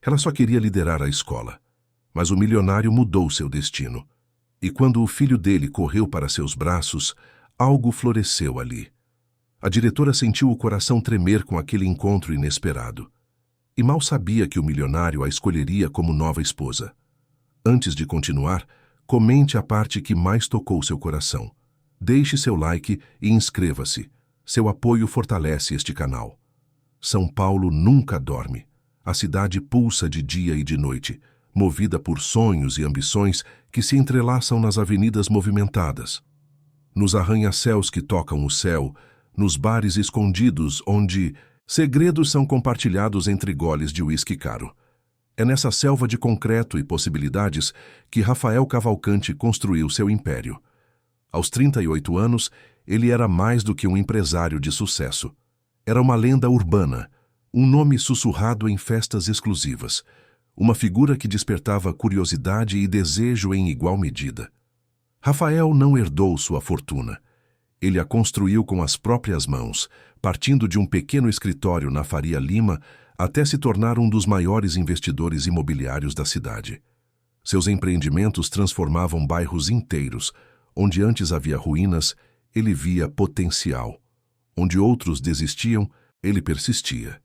Ela só queria liderar a escola. Mas o milionário mudou seu destino. E quando o filho dele correu para seus braços, algo floresceu ali. A diretora sentiu o coração tremer com aquele encontro inesperado. E mal sabia que o milionário a escolheria como nova esposa. Antes de continuar, comente a parte que mais tocou seu coração. Deixe seu like e inscreva-se. Seu apoio fortalece este canal. São Paulo nunca dorme. A cidade pulsa de dia e de noite, movida por sonhos e ambições que se entrelaçam nas avenidas movimentadas. Nos arranha-céus que tocam o céu, nos bares escondidos onde segredos são compartilhados entre goles de uísque caro. É nessa selva de concreto e possibilidades que Rafael Cavalcante construiu seu império. Aos 38 anos, ele era mais do que um empresário de sucesso. Era uma lenda urbana, um nome sussurrado em festas exclusivas, uma figura que despertava curiosidade e desejo em igual medida. Rafael não herdou sua fortuna. Ele a construiu com as próprias mãos, partindo de um pequeno escritório na Faria Lima até se tornar um dos maiores investidores imobiliários da cidade. Seus empreendimentos transformavam bairros inteiros. Onde antes havia ruínas, ele via potencial. Onde outros desistiam, ele persistia.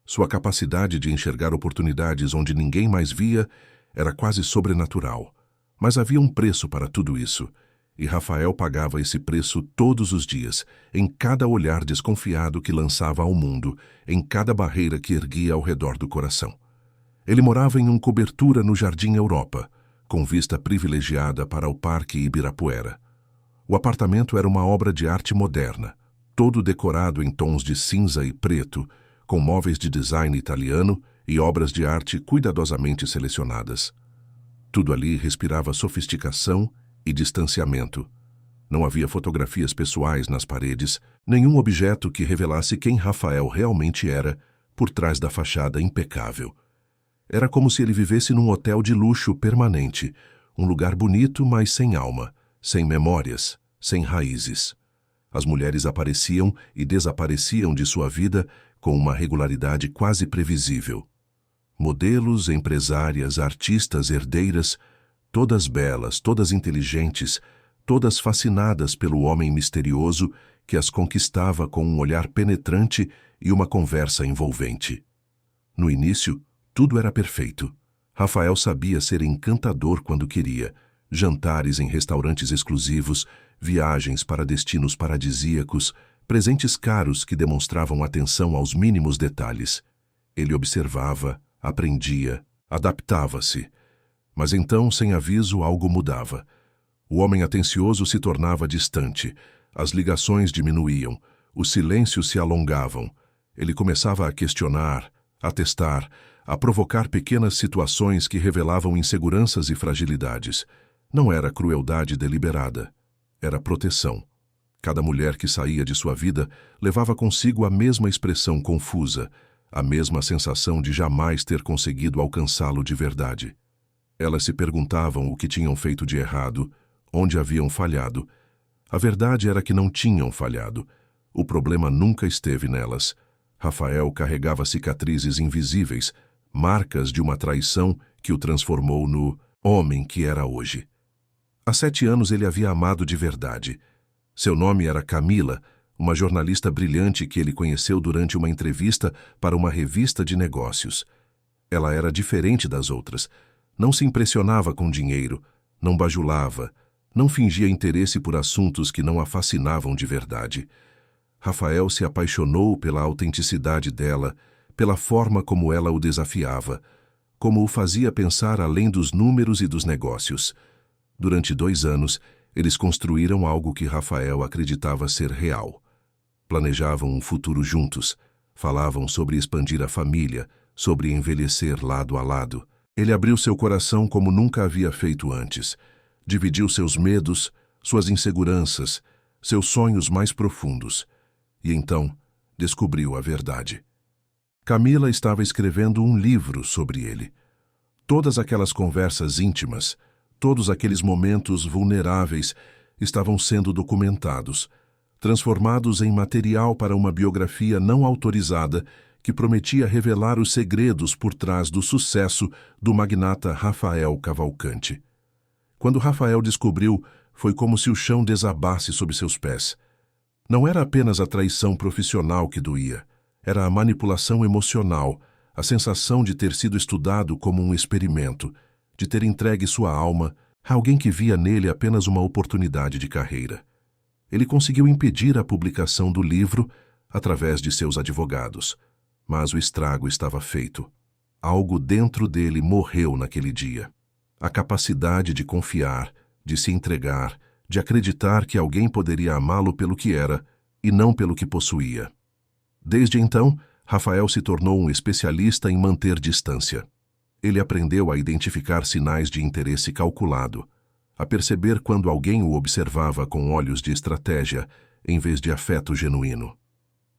Sua capacidade de enxergar oportunidades onde ninguém mais via era quase sobrenatural. Mas havia um preço para tudo isso, e Rafael pagava esse preço todos os dias, em cada olhar desconfiado que lançava ao mundo, em cada barreira que erguia ao redor do coração. Ele morava em cobertura no Jardim Europa, com vista privilegiada para o Parque Ibirapuera. O apartamento era uma obra de arte moderna, todo decorado em tons de cinza e preto, com móveis de design italiano e obras de arte cuidadosamente selecionadas. Tudo ali respirava sofisticação e distanciamento. Não havia fotografias pessoais nas paredes, nenhum objeto que revelasse quem Rafael realmente era por trás da fachada impecável. Era como se ele vivesse num hotel de luxo permanente, um lugar bonito, mas sem alma, sem memórias, sem raízes. As mulheres apareciam e desapareciam de sua vida com uma regularidade quase previsível. Modelos, empresárias, artistas, herdeiras, todas belas, todas inteligentes, todas fascinadas pelo homem misterioso que as conquistava com um olhar penetrante e uma conversa envolvente. No início, tudo era perfeito. Rafael sabia ser encantador quando queria. Jantares em restaurantes exclusivos, viagens para destinos paradisíacos, presentes caros que demonstravam atenção aos mínimos detalhes. Ele observava, aprendia, adaptava-se. Mas então, sem aviso, algo mudava. O homem atencioso se tornava distante, as ligações diminuíam, os silêncios se alongavam. Ele começava a questionar, a testar, a provocar pequenas situações que revelavam inseguranças e fragilidades. Não era crueldade deliberada, era proteção. Cada mulher que saía de sua vida levava consigo a mesma expressão confusa, a mesma sensação de jamais ter conseguido alcançá-lo de verdade. Elas se perguntavam o que tinham feito de errado, onde haviam falhado. A verdade era que não tinham falhado. O problema nunca esteve nelas. Rafael carregava cicatrizes invisíveis, marcas de uma traição que o transformou no homem que era hoje. Há 7 anos ele havia amado de verdade. Seu nome era Camila, uma jornalista brilhante que ele conheceu durante uma entrevista para uma revista de negócios. Ela era diferente das outras. Não se impressionava com dinheiro, não bajulava, não fingia interesse por assuntos que não a fascinavam de verdade. Rafael se apaixonou pela autenticidade dela, pela forma como ela o desafiava, como o fazia pensar além dos números e dos negócios. Durante 2 anos, eles construíram algo que Rafael acreditava ser real. Planejavam um futuro juntos, falavam sobre expandir a família, sobre envelhecer lado a lado. Ele abriu seu coração como nunca havia feito antes. Dividiu seus medos, suas inseguranças, seus sonhos mais profundos. E então, descobriu a verdade. Camila estava escrevendo um livro sobre ele. Todas aquelas conversas íntimas, todos aqueles momentos vulneráveis estavam sendo documentados, transformados em material para uma biografia não autorizada que prometia revelar os segredos por trás do sucesso do magnata Rafael Cavalcante. Quando Rafael descobriu, foi como se o chão desabasse sob seus pés. Não era apenas a traição profissional que doía, era a manipulação emocional, a sensação de ter sido estudado como um experimento, de ter entregue sua alma a alguém que via nele apenas uma oportunidade de carreira. Ele conseguiu impedir a publicação do livro através de seus advogados, mas o estrago estava feito. Algo dentro dele morreu naquele dia. A capacidade de confiar, de se entregar, de acreditar que alguém poderia amá-lo pelo que era e não pelo que possuía. Desde então, Rafael se tornou um especialista em manter distância. Ele aprendeu a identificar sinais de interesse calculado, a perceber quando alguém o observava com olhos de estratégia em vez de afeto genuíno.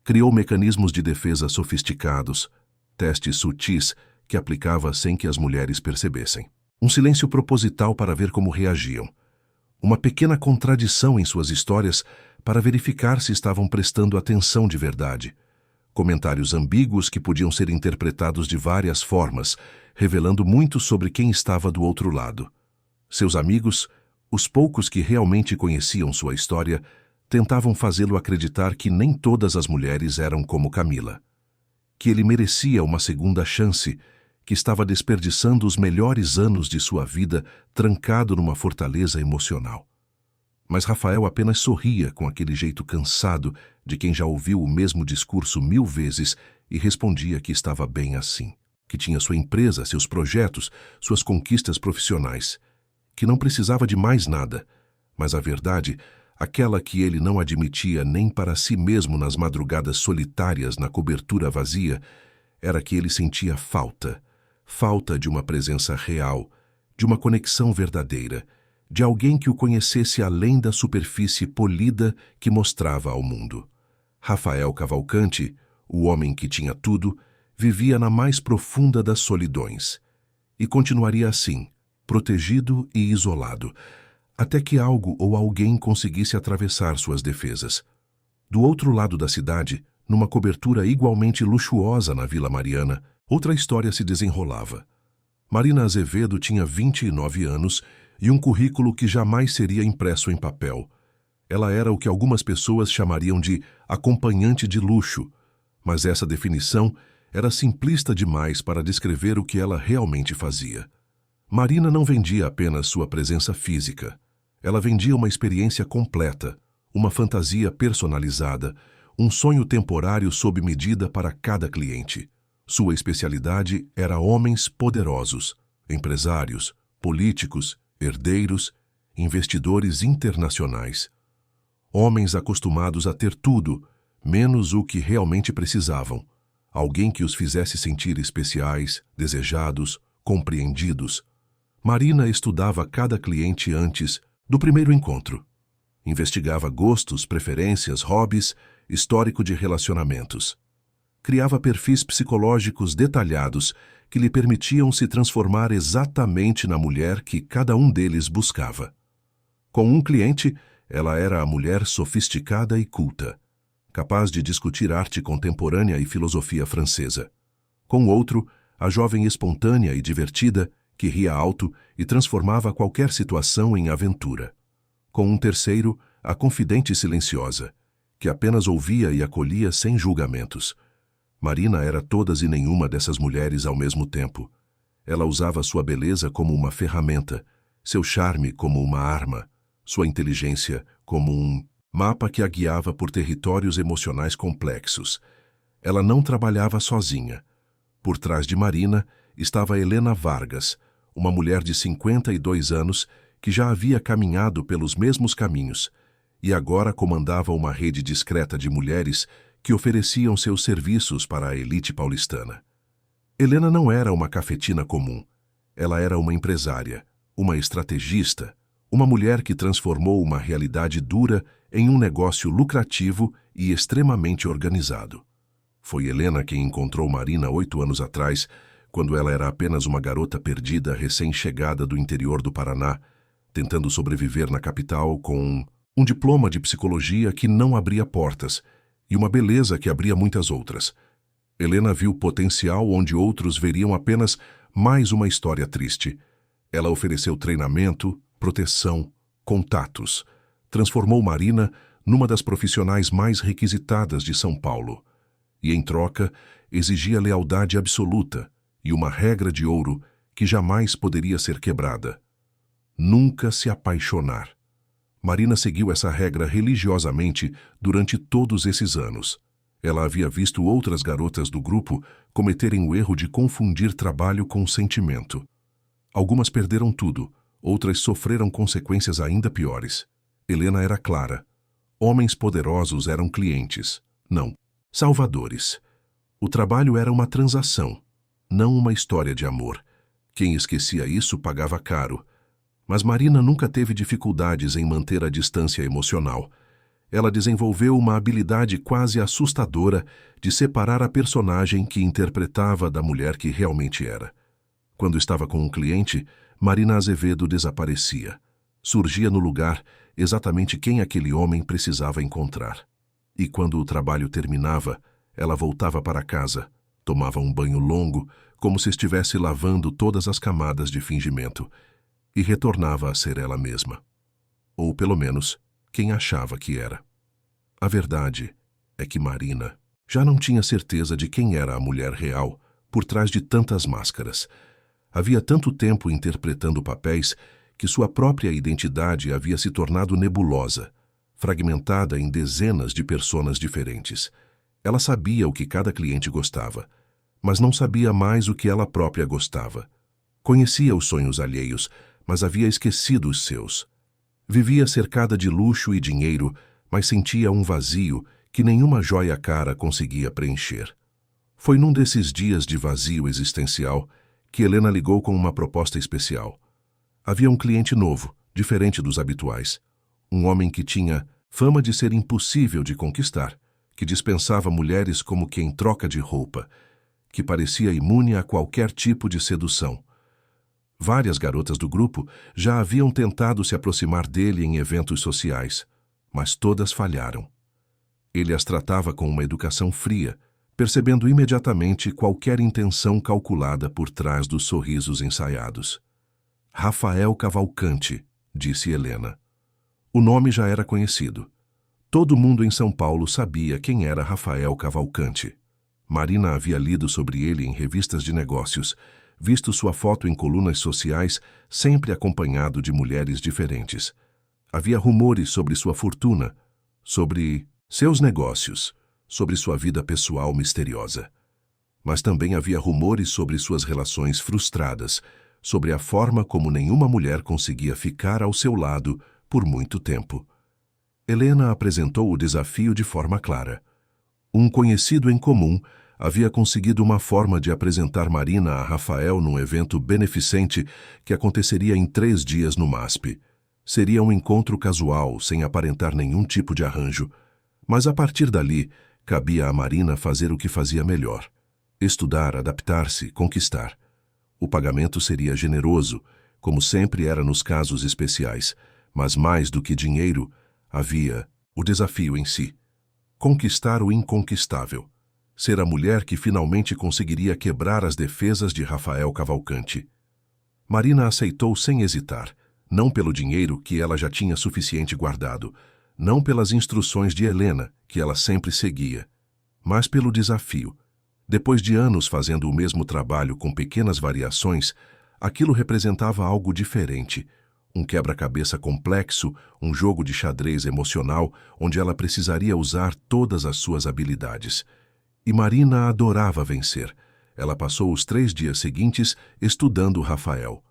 Criou mecanismos de defesa sofisticados, testes sutis que aplicava sem que as mulheres percebessem. Um silêncio proposital para ver como reagiam. Uma pequena contradição em suas histórias para verificar se estavam prestando atenção de verdade. Comentários ambíguos que podiam ser interpretados de várias formas, revelando muito sobre quem estava do outro lado. Seus amigos, os poucos que realmente conheciam sua história, tentavam fazê-lo acreditar que nem todas as mulheres eram como Camila. Que ele merecia uma segunda chance, que estava desperdiçando os melhores anos de sua vida trancado numa fortaleza emocional. Mas Rafael apenas sorria com aquele jeito cansado de quem já ouviu o mesmo discurso 1000 vezes e respondia que estava bem assim, que tinha sua empresa, seus projetos, suas conquistas profissionais, que não precisava de mais nada, mas a verdade, aquela que ele não admitia nem para si mesmo nas madrugadas solitárias na cobertura vazia, era que ele sentia falta de uma presença real, de uma conexão verdadeira, de alguém que o conhecesse além da superfície polida que mostrava ao mundo. Rafael Cavalcante, o homem que tinha tudo, vivia na mais profunda das solidões. E continuaria assim, protegido e isolado, até que algo ou alguém conseguisse atravessar suas defesas. Do outro lado da cidade, numa cobertura igualmente luxuosa na Vila Mariana, outra história se desenrolava. Marina Azevedo tinha 29 anos e um currículo que jamais seria impresso em papel. Ela era o que algumas pessoas chamariam de acompanhante de luxo, mas essa definição era simplista demais para descrever o que ela realmente fazia. Marina não vendia apenas sua presença física. Ela vendia uma experiência completa, uma fantasia personalizada, um sonho temporário sob medida para cada cliente. Sua especialidade era homens poderosos, empresários, políticos, herdeiros, investidores internacionais. Homens acostumados a ter tudo, menos o que realmente precisavam. Alguém que os fizesse sentir especiais, desejados, compreendidos. Marina estudava cada cliente antes do primeiro encontro. Investigava gostos, preferências, hobbies, histórico de relacionamentos. Criava perfis psicológicos detalhados que lhe permitiam se transformar exatamente na mulher que cada um deles buscava. Com um cliente, ela era a mulher sofisticada e culta, capaz de discutir arte contemporânea e filosofia francesa. Com outro, a jovem espontânea e divertida, que ria alto e transformava qualquer situação em aventura. Com um terceiro, a confidente silenciosa, que apenas ouvia e acolhia sem julgamentos. Marina era todas e nenhuma dessas mulheres ao mesmo tempo. Ela usava sua beleza como uma ferramenta, seu charme como uma arma, sua inteligência como um mapa que a guiava por territórios emocionais complexos. Ela não trabalhava sozinha. Por trás de Marina estava Helena Vargas, uma mulher de 52 anos que já havia caminhado pelos mesmos caminhos e agora comandava uma rede discreta de mulheres que ofereciam seus serviços para a elite paulistana. Helena não era uma cafetina comum. Ela era uma empresária, uma estrategista, uma mulher que transformou uma realidade dura em um negócio lucrativo e extremamente organizado. Foi Helena quem encontrou Marina 8 anos atrás, quando ela era apenas uma garota perdida recém-chegada do interior do Paraná, tentando sobreviver na capital com um diploma de psicologia que não abria portas e uma beleza que abria muitas outras. Helena viu potencial onde outros veriam apenas mais uma história triste. Ela ofereceu treinamento, proteção, contatos. Transformou Marina numa das profissionais mais requisitadas de São Paulo. E, em troca, exigia lealdade absoluta e uma regra de ouro que jamais poderia ser quebrada: nunca se apaixonar. Marina seguiu essa regra religiosamente durante todos esses anos. Ela havia visto outras garotas do grupo cometerem o erro de confundir trabalho com sentimento. Algumas perderam tudo, outras sofreram consequências ainda piores. Helena era clara: homens poderosos eram clientes, não salvadores. O trabalho era uma transação, não uma história de amor. Quem esquecia isso pagava caro. Mas Marina nunca teve dificuldades em manter a distância emocional. Ela desenvolveu uma habilidade quase assustadora de separar a personagem que interpretava da mulher que realmente era. Quando estava com um cliente, Marina Azevedo desaparecia. Surgia no lugar exatamente quem aquele homem precisava encontrar. E quando o trabalho terminava, ela voltava para casa, tomava um banho longo, como se estivesse lavando todas as camadas de fingimento, e retornava a ser ela mesma. Ou, pelo menos, quem achava que era. A verdade é que Marina já não tinha certeza de quem era a mulher real por trás de tantas máscaras. Havia tanto tempo interpretando papéis que sua própria identidade havia se tornado nebulosa, fragmentada em dezenas de personas diferentes. Ela sabia o que cada cliente gostava, mas não sabia mais o que ela própria gostava. Conhecia os sonhos alheios, mas havia esquecido os seus. Vivia cercada de luxo e dinheiro, mas sentia um vazio que nenhuma joia cara conseguia preencher. Foi num desses dias de vazio existencial que Helena ligou com uma proposta especial. Havia um cliente novo, diferente dos habituais. Um homem que tinha fama de ser impossível de conquistar, que dispensava mulheres como quem troca de roupa, que parecia imune a qualquer tipo de sedução. Várias garotas do grupo já haviam tentado se aproximar dele em eventos sociais, mas todas falharam. Ele as tratava com uma educação fria, percebendo imediatamente qualquer intenção calculada por trás dos sorrisos ensaiados. Rafael Cavalcante, disse Helena. O nome já era conhecido. Todo mundo em São Paulo sabia quem era Rafael Cavalcante. Marina havia lido sobre ele em revistas de negócios, visto sua foto em colunas sociais, sempre acompanhado de mulheres diferentes. Havia rumores sobre sua fortuna, sobre seus negócios, sobre sua vida pessoal misteriosa. Mas também havia rumores sobre suas relações frustradas, sobre a forma como nenhuma mulher conseguia ficar ao seu lado por muito tempo. Helena apresentou o desafio de forma clara. Um conhecido em comum havia conseguido uma forma de apresentar Marina a Rafael num evento beneficente que aconteceria em 3 dias no MASP. Seria um encontro casual, sem aparentar nenhum tipo de arranjo. Mas a partir dali, cabia a Marina fazer o que fazia melhor: estudar, adaptar-se, conquistar. O pagamento seria generoso, como sempre era nos casos especiais, mas mais do que dinheiro, havia o desafio em si. Conquistar o inconquistável. Ser a mulher que finalmente conseguiria quebrar as defesas de Rafael Cavalcante. Marina aceitou sem hesitar, não pelo dinheiro que ela já tinha suficiente guardado, não pelas instruções de Helena, que ela sempre seguia, mas pelo desafio. Depois de anos fazendo o mesmo trabalho com pequenas variações, aquilo representava algo diferente, um quebra-cabeça complexo, um jogo de xadrez emocional onde ela precisaria usar todas as suas habilidades. E Marina adorava vencer. Ela passou os 3 dias seguintes estudando Rafael.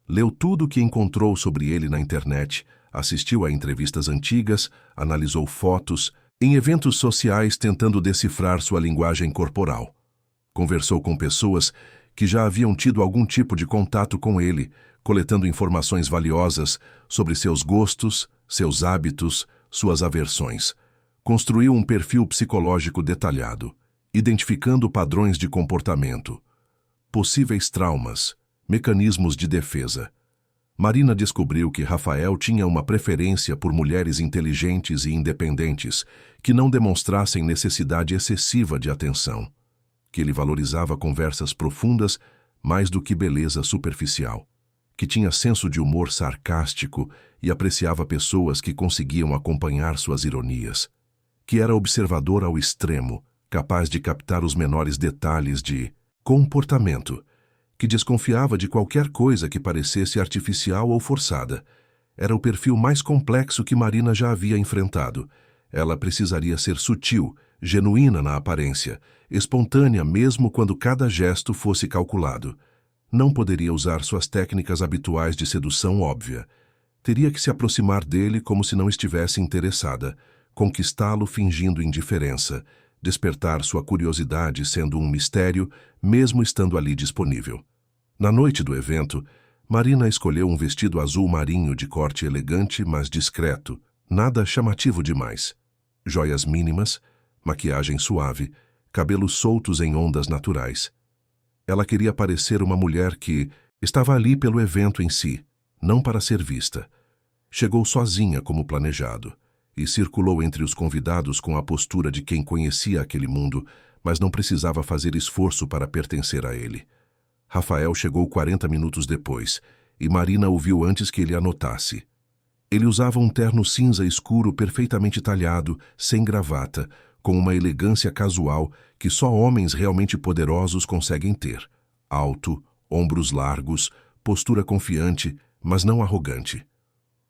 Leu tudo o que encontrou sobre ele na internet, assistiu a entrevistas antigas, analisou fotos, em eventos sociais tentando decifrar sua linguagem corporal. Conversou com pessoas que já haviam tido algum tipo de contato com ele, coletando informações valiosas sobre seus gostos, seus hábitos, suas aversões. Construiu um perfil psicológico detalhado, identificando padrões de comportamento, possíveis traumas, mecanismos de defesa. Marina descobriu que Rafael tinha uma preferência por mulheres inteligentes e independentes, que não demonstrassem necessidade excessiva de atenção. que ele valorizava conversas profundas mais do que beleza superficial, que tinha senso de humor sarcástico e apreciava pessoas que conseguiam acompanhar suas ironias, que era observador ao extremo, capaz de captar os menores detalhes de comportamento, que desconfiava de qualquer coisa que parecesse artificial ou forçada. Era o perfil mais complexo que Marina já havia enfrentado. Ela precisaria ser sutil, genuína na aparência, espontânea mesmo quando cada gesto fosse calculado. Não poderia usar suas técnicas habituais de sedução óbvia. Teria que se aproximar dele como se não estivesse interessada, conquistá-lo fingindo indiferença, despertar sua curiosidade sendo um mistério, mesmo estando ali disponível. Na noite do evento, Marina escolheu um vestido azul marinho de corte elegante, mas discreto, nada chamativo demais. Joias mínimas, maquiagem suave, cabelos soltos em ondas naturais. Ela queria parecer uma mulher que estava ali pelo evento em si, não para ser vista. Chegou sozinha como planejado e circulou entre os convidados com a postura de quem conhecia aquele mundo, mas não precisava fazer esforço para pertencer a ele. Rafael chegou 40 minutos depois, e Marina o viu antes que ele a notasse. Ele usava um terno cinza escuro perfeitamente talhado, sem gravata, com uma elegância casual que só homens realmente poderosos conseguem ter. Alto, ombros largos, postura confiante, mas não arrogante.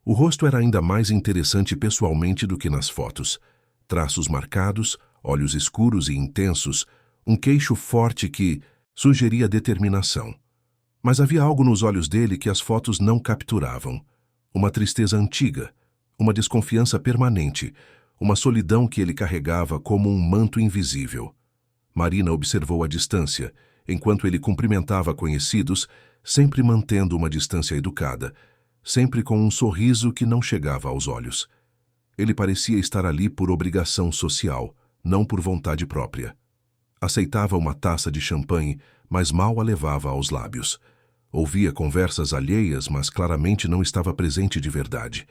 O rosto era ainda mais interessante pessoalmente do que nas fotos. Traços marcados, olhos escuros e intensos, um queixo forte que sugeria determinação. Mas havia algo nos olhos dele que as fotos não capturavam. Uma tristeza antiga, uma desconfiança permanente, uma solidão que ele carregava como um manto invisível. Marina observou à distância, enquanto ele cumprimentava conhecidos, sempre mantendo uma distância educada, sempre com um sorriso que não chegava aos olhos. Ele parecia estar ali por obrigação social, não por vontade própria. Aceitava uma taça de champanhe, mas mal a levava aos lábios. Ouvia conversas alheias, mas claramente não estava presente de verdade.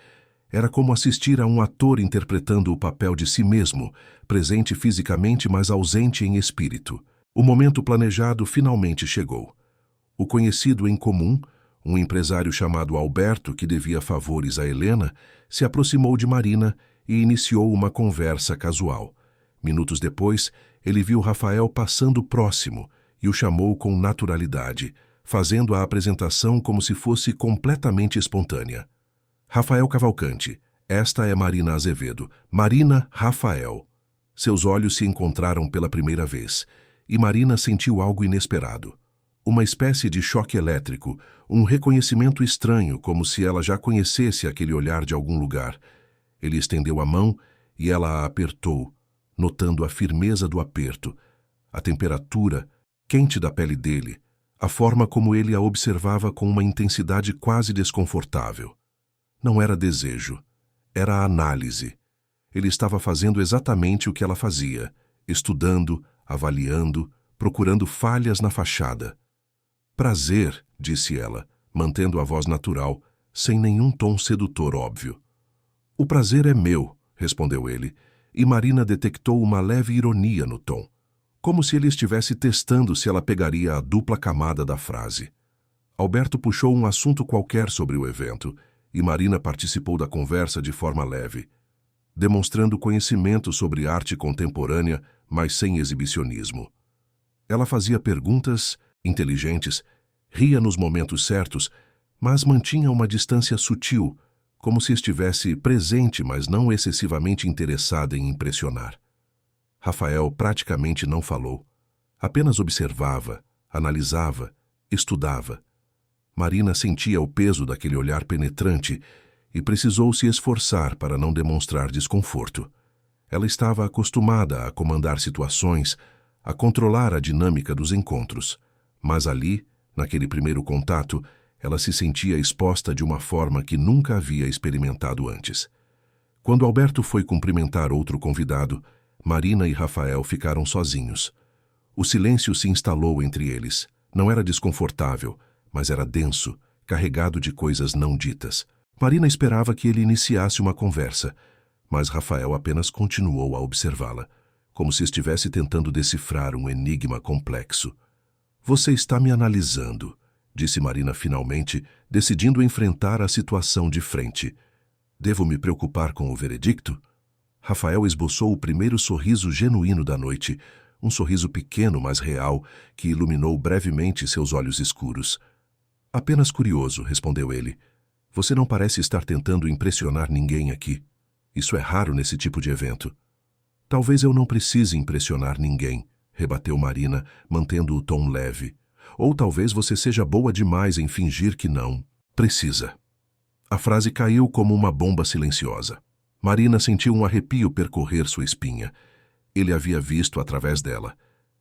Era como assistir a um ator interpretando o papel de si mesmo, presente fisicamente, mas ausente em espírito. O momento planejado finalmente chegou. O conhecido em comum, um empresário chamado Alberto, que devia favores a Helena, se aproximou de Marina e iniciou uma conversa casual. Minutos depois, ele viu Rafael passando próximo e o chamou com naturalidade, fazendo a apresentação como se fosse completamente espontânea. Rafael Cavalcante, esta é Marina Azevedo. Marina Rafael. Seus olhos se encontraram pela primeira vez, e Marina sentiu algo inesperado. Uma espécie de choque elétrico, um reconhecimento estranho, como se ela já conhecesse aquele olhar de algum lugar. Ele estendeu a mão e ela a apertou, notando a firmeza do aperto, a temperatura quente da pele dele, a forma como ele a observava com uma intensidade quase desconfortável. Não era desejo, era análise. Ele estava fazendo exatamente o que ela fazia, estudando, avaliando, procurando falhas na fachada. Prazer, disse ela, mantendo a voz natural, sem nenhum tom sedutor óbvio. O prazer é meu, respondeu ele, e Marina detectou uma leve ironia no tom, como se ele estivesse testando se ela pegaria a dupla camada da frase. Alberto puxou um assunto qualquer sobre o evento, e Marina participou da conversa de forma leve, demonstrando conhecimento sobre arte contemporânea, mas sem exibicionismo. Ela fazia perguntas inteligentes, ria nos momentos certos, mas mantinha uma distância sutil, como se estivesse presente, mas não excessivamente interessada em impressionar. Rafael praticamente não falou, apenas observava, analisava, estudava. Marina sentia o peso daquele olhar penetrante e precisou se esforçar para não demonstrar desconforto. Ela estava acostumada a comandar situações, a controlar a dinâmica dos encontros, mas ali, naquele primeiro contato, ela se sentia exposta de uma forma que nunca havia experimentado antes. Quando Alberto foi cumprimentar outro convidado, Marina e Rafael ficaram sozinhos. O silêncio se instalou entre eles. Não era desconfortável, mas era denso, carregado de coisas não ditas. Marina esperava que ele iniciasse uma conversa, mas Rafael apenas continuou a observá-la, como se estivesse tentando decifrar um enigma complexo. Você está me analisando, disse Marina finalmente, decidindo enfrentar a situação de frente. Devo me preocupar com o veredicto? Rafael esboçou o primeiro sorriso genuíno da noite, um sorriso pequeno, mas real, que iluminou brevemente seus olhos escuros. Apenas curioso, respondeu ele. Você não parece estar tentando impressionar ninguém aqui. Isso é raro nesse tipo de evento. Talvez eu não precise impressionar ninguém, rebateu Marina, mantendo o tom leve. Ou talvez você seja boa demais em fingir que não precisa. A frase caiu como uma bomba silenciosa. Marina sentiu um arrepio percorrer sua espinha. Ele havia visto através dela.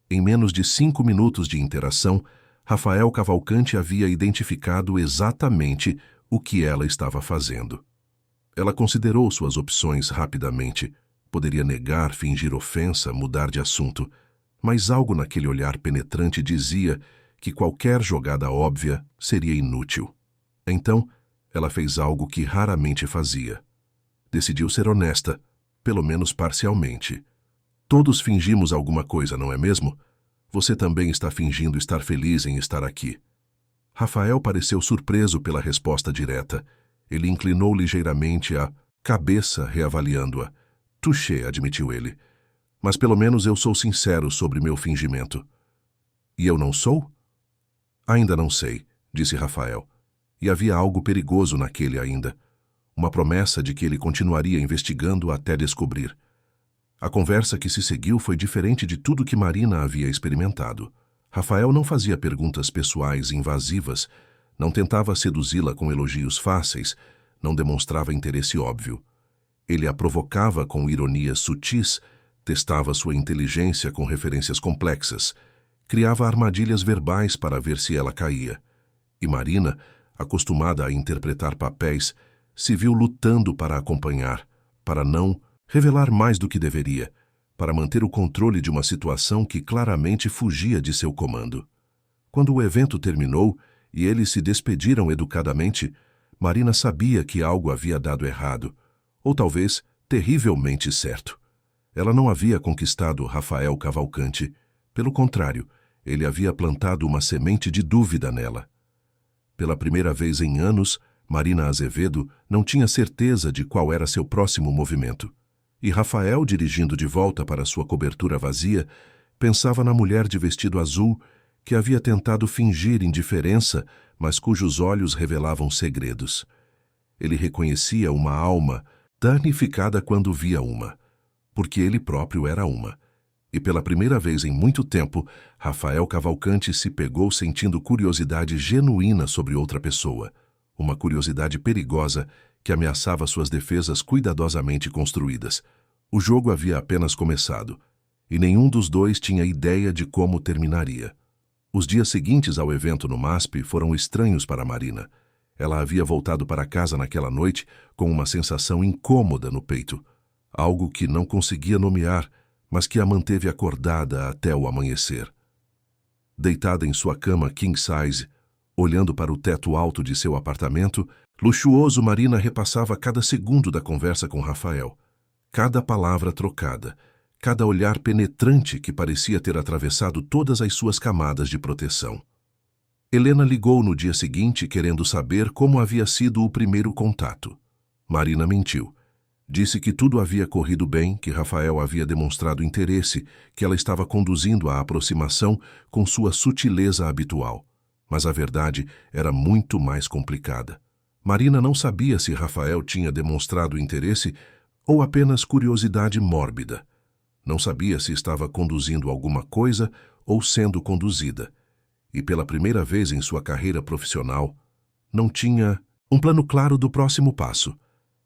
Em menos de 5 minutos de interação, Rafael Cavalcante havia identificado exatamente o que ela estava fazendo. Ela considerou suas opções rapidamente. Poderia negar, fingir ofensa, mudar de assunto, mas algo naquele olhar penetrante dizia que qualquer jogada óbvia seria inútil. Então, ela fez algo que raramente fazia. Decidiu ser honesta, pelo menos parcialmente. Todos fingimos alguma coisa, não é mesmo? Você também está fingindo estar feliz em estar aqui. Rafael pareceu surpreso pela resposta direta. Ele inclinou ligeiramente a cabeça, reavaliando-a. Touché, admitiu ele. Mas pelo menos eu sou sincero sobre meu fingimento. E eu não sou? Ainda não sei, disse Rafael. E havia algo perigoso naquele ainda. Uma promessa de que ele continuaria investigando até descobrir. A conversa que se seguiu foi diferente de tudo que Marina havia experimentado. Rafael não fazia perguntas pessoais invasivas, não tentava seduzi-la com elogios fáceis, não demonstrava interesse óbvio. Ele a provocava com ironias sutis, testava sua inteligência com referências complexas, criava armadilhas verbais para ver se ela caía. E Marina, acostumada a interpretar papéis, se viu lutando para acompanhar, para não revelar mais do que deveria, para manter o controle de uma situação que claramente fugia de seu comando. Quando o evento terminou e eles se despediram educadamente, Marina sabia que algo havia dado errado, ou talvez terrivelmente certo. Ela não havia conquistado Rafael Cavalcante. Pelo contrário, ele havia plantado uma semente de dúvida nela. Pela primeira vez em anos, Marina Azevedo não tinha certeza de qual era seu próximo movimento. E Rafael, dirigindo de volta para sua cobertura vazia, pensava na mulher de vestido azul que havia tentado fingir indiferença, mas cujos olhos revelavam segredos. Ele reconhecia uma alma danificada quando via uma, porque ele próprio era uma. E pela primeira vez em muito tempo, Rafael Cavalcante se pegou sentindo curiosidade genuína sobre outra pessoa, uma curiosidade perigosa que ameaçava suas defesas cuidadosamente construídas. O jogo havia apenas começado, e nenhum dos dois tinha ideia de como terminaria. Os dias seguintes ao evento no MASP foram estranhos para Marina. Ela havia voltado para casa naquela noite com uma sensação incômoda no peito, algo que não conseguia nomear, mas que a manteve acordada até o amanhecer. Deitada em sua cama king size, olhando para o teto alto de seu apartamento, luxuoso, Marina repassava cada segundo da conversa com Rafael. Cada palavra trocada, cada olhar penetrante que parecia ter atravessado todas as suas camadas de proteção. Helena ligou no dia seguinte querendo saber como havia sido o primeiro contato. Marina mentiu. Disse que tudo havia corrido bem, que Rafael havia demonstrado interesse, que ela estava conduzindo a aproximação com sua sutileza habitual. Mas a verdade era muito mais complicada. Marina não sabia se Rafael tinha demonstrado interesse ou apenas curiosidade mórbida. Não sabia se estava conduzindo alguma coisa ou sendo conduzida. E pela primeira vez em sua carreira profissional, não tinha um plano claro do próximo passo.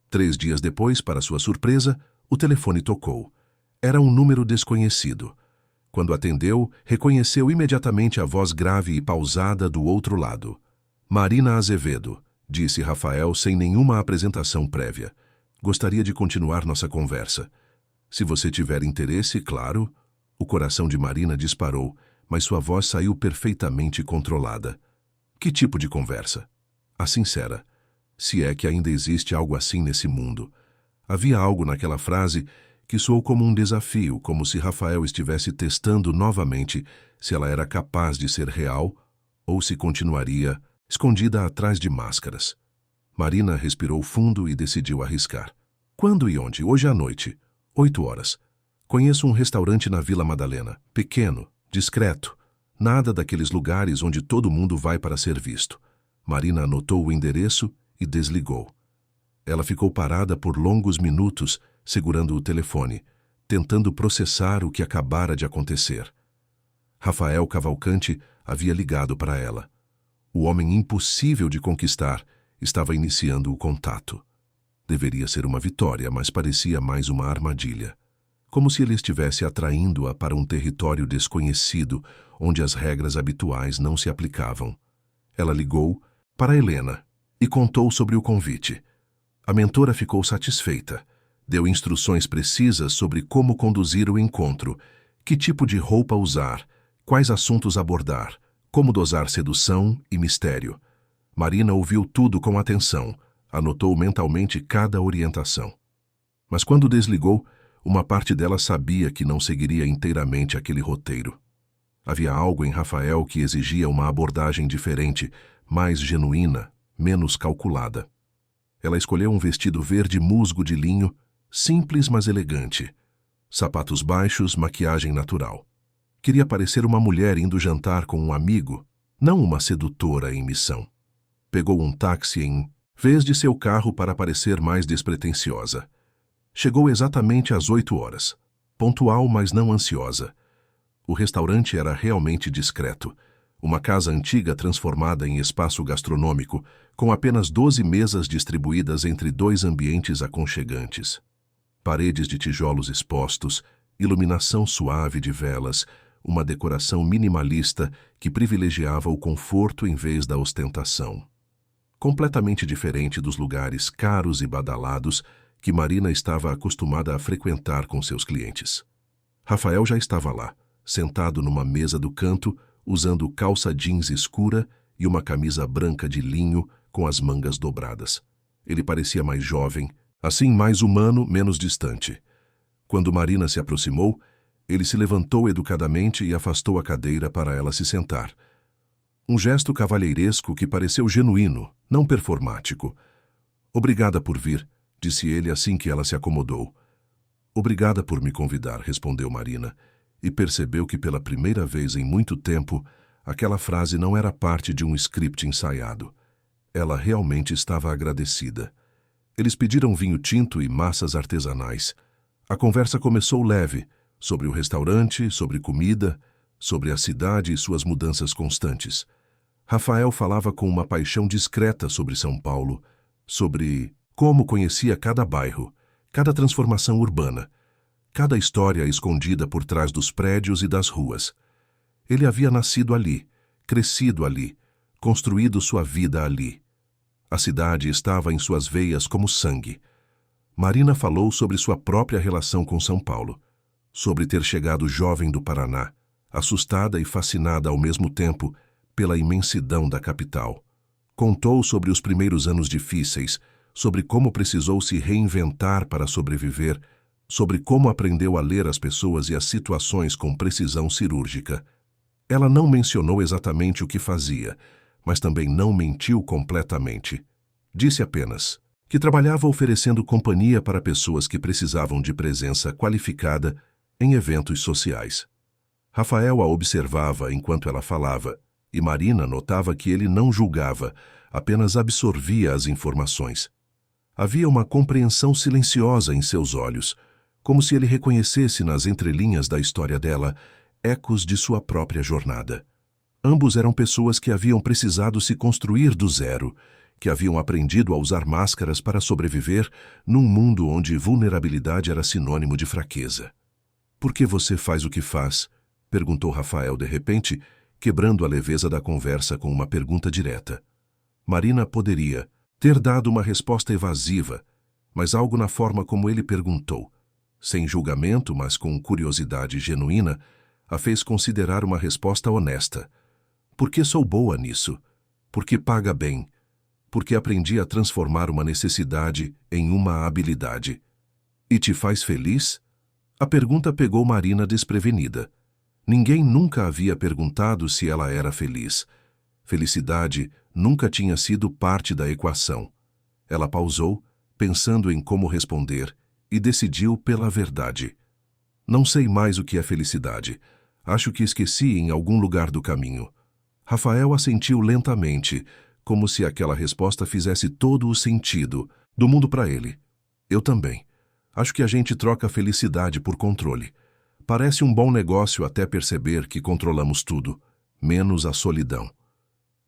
3 dias depois, para sua surpresa, o telefone tocou. Era um número desconhecido. Quando atendeu, reconheceu imediatamente a voz grave e pausada do outro lado. Marina Azevedo, disse Rafael sem nenhuma apresentação prévia. Gostaria de continuar nossa conversa. Se você tiver interesse, claro. O coração de Marina disparou, mas sua voz saiu perfeitamente controlada. Que tipo de conversa? A sincera. Se é que ainda existe algo assim nesse mundo. Havia algo naquela frase que soou como um desafio, como se Rafael estivesse testando novamente se ela era capaz de ser real ou se continuaria escondida atrás de máscaras. Marina respirou fundo e decidiu arriscar. Quando e onde? Hoje à noite, 8 horas. Conheço um restaurante na Vila Madalena, pequeno, discreto, nada daqueles lugares onde todo mundo vai para ser visto. Marina anotou o endereço e desligou. Ela ficou parada por longos minutos, segurando o telefone, tentando processar o que acabara de acontecer. Rafael Cavalcante havia ligado para ela. O homem impossível de conquistar estava iniciando o contato. Deveria ser uma vitória, mas parecia mais uma armadilha. Como se ele estivesse atraindo-a para um território desconhecido, onde as regras habituais não se aplicavam. Ela ligou para Helena e contou sobre o convite. A mentora ficou satisfeita. Deu instruções precisas sobre como conduzir o encontro, que tipo de roupa usar, quais assuntos abordar, como dosar sedução e mistério. Marina ouviu tudo com atenção, anotou mentalmente cada orientação. Mas quando desligou, uma parte dela sabia que não seguiria inteiramente aquele roteiro. Havia algo em Rafael que exigia uma abordagem diferente, mais genuína, menos calculada. Ela escolheu um vestido verde musgo de linho, simples mas elegante. Sapatos baixos, maquiagem natural. Queria parecer uma mulher indo jantar com um amigo, não uma sedutora em missão. Pegou um táxi em vez de seu carro para parecer mais despretensiosa. Chegou exatamente às 8 horas, pontual, mas não ansiosa. O restaurante era realmente discreto. Uma casa antiga transformada em espaço gastronômico, com apenas 12 mesas distribuídas entre 2 ambientes aconchegantes. Paredes de tijolos expostos, iluminação suave de velas, uma decoração minimalista que privilegiava o conforto em vez da ostentação. Completamente diferente dos lugares caros e badalados que Marina estava acostumada a frequentar com seus clientes. Rafael já estava lá, sentado numa mesa do canto, usando calça jeans escura e uma camisa branca de linho com as mangas dobradas. Ele parecia mais jovem, assim mais humano, menos distante. Quando Marina se aproximou, ele se levantou educadamente e afastou a cadeira para ela se sentar. Um gesto cavalheiresco que pareceu genuíno, não performático. "Obrigada por vir", disse ele assim que ela se acomodou. "Obrigada por me convidar", respondeu Marina, e percebeu que pela primeira vez em muito tempo, aquela frase não era parte de um script ensaiado. Ela realmente estava agradecida. Eles pediram vinho tinto e massas artesanais. A conversa começou leve, sobre o restaurante, sobre comida, sobre a cidade e suas mudanças constantes. Rafael falava com uma paixão discreta sobre São Paulo, sobre como conhecia cada bairro, cada transformação urbana, cada história escondida por trás dos prédios e das ruas. Ele havia nascido ali, crescido ali, construído sua vida ali. A cidade estava em suas veias como sangue. Marina falou sobre sua própria relação com São Paulo, sobre ter chegado jovem do Paraná, assustada e fascinada ao mesmo tempo pela imensidão da capital. Contou sobre os primeiros anos difíceis, sobre como precisou se reinventar para sobreviver, sobre como aprendeu a ler as pessoas e as situações com precisão cirúrgica. Ela não mencionou exatamente o que fazia, mas também não mentiu completamente. Disse apenas que trabalhava oferecendo companhia para pessoas que precisavam de presença qualificada em eventos sociais. Rafael a observava enquanto ela falava, e Marina notava que ele não julgava, apenas absorvia as informações. Havia uma compreensão silenciosa em seus olhos, como se ele reconhecesse nas entrelinhas da história dela ecos de sua própria jornada. Ambos eram pessoas que haviam precisado se construir do zero, que haviam aprendido a usar máscaras para sobreviver num mundo onde vulnerabilidade era sinônimo de fraqueza. "Por que você faz o que faz?", perguntou Rafael de repente, quebrando a leveza da conversa com uma pergunta direta. Marina poderia ter dado uma resposta evasiva, mas algo na forma como ele perguntou, sem julgamento, mas com curiosidade genuína, a fez considerar uma resposta honesta. "Porque sou boa nisso. Porque paga bem. Porque aprendi a transformar uma necessidade em uma habilidade." "E te faz feliz?", A pergunta pegou Marina desprevenida. Ninguém nunca havia perguntado se ela era feliz. Felicidade nunca tinha sido parte da equação. Ela pausou, pensando em como responder, e decidiu pela verdade. Não sei mais o que é felicidade. Acho que esqueci em algum lugar do caminho. Rafael assentiu lentamente, como se aquela resposta fizesse todo o sentido do mundo para ele. Eu também. Acho que a gente troca a felicidade por controle. Parece um bom negócio até perceber que controlamos tudo, menos a solidão.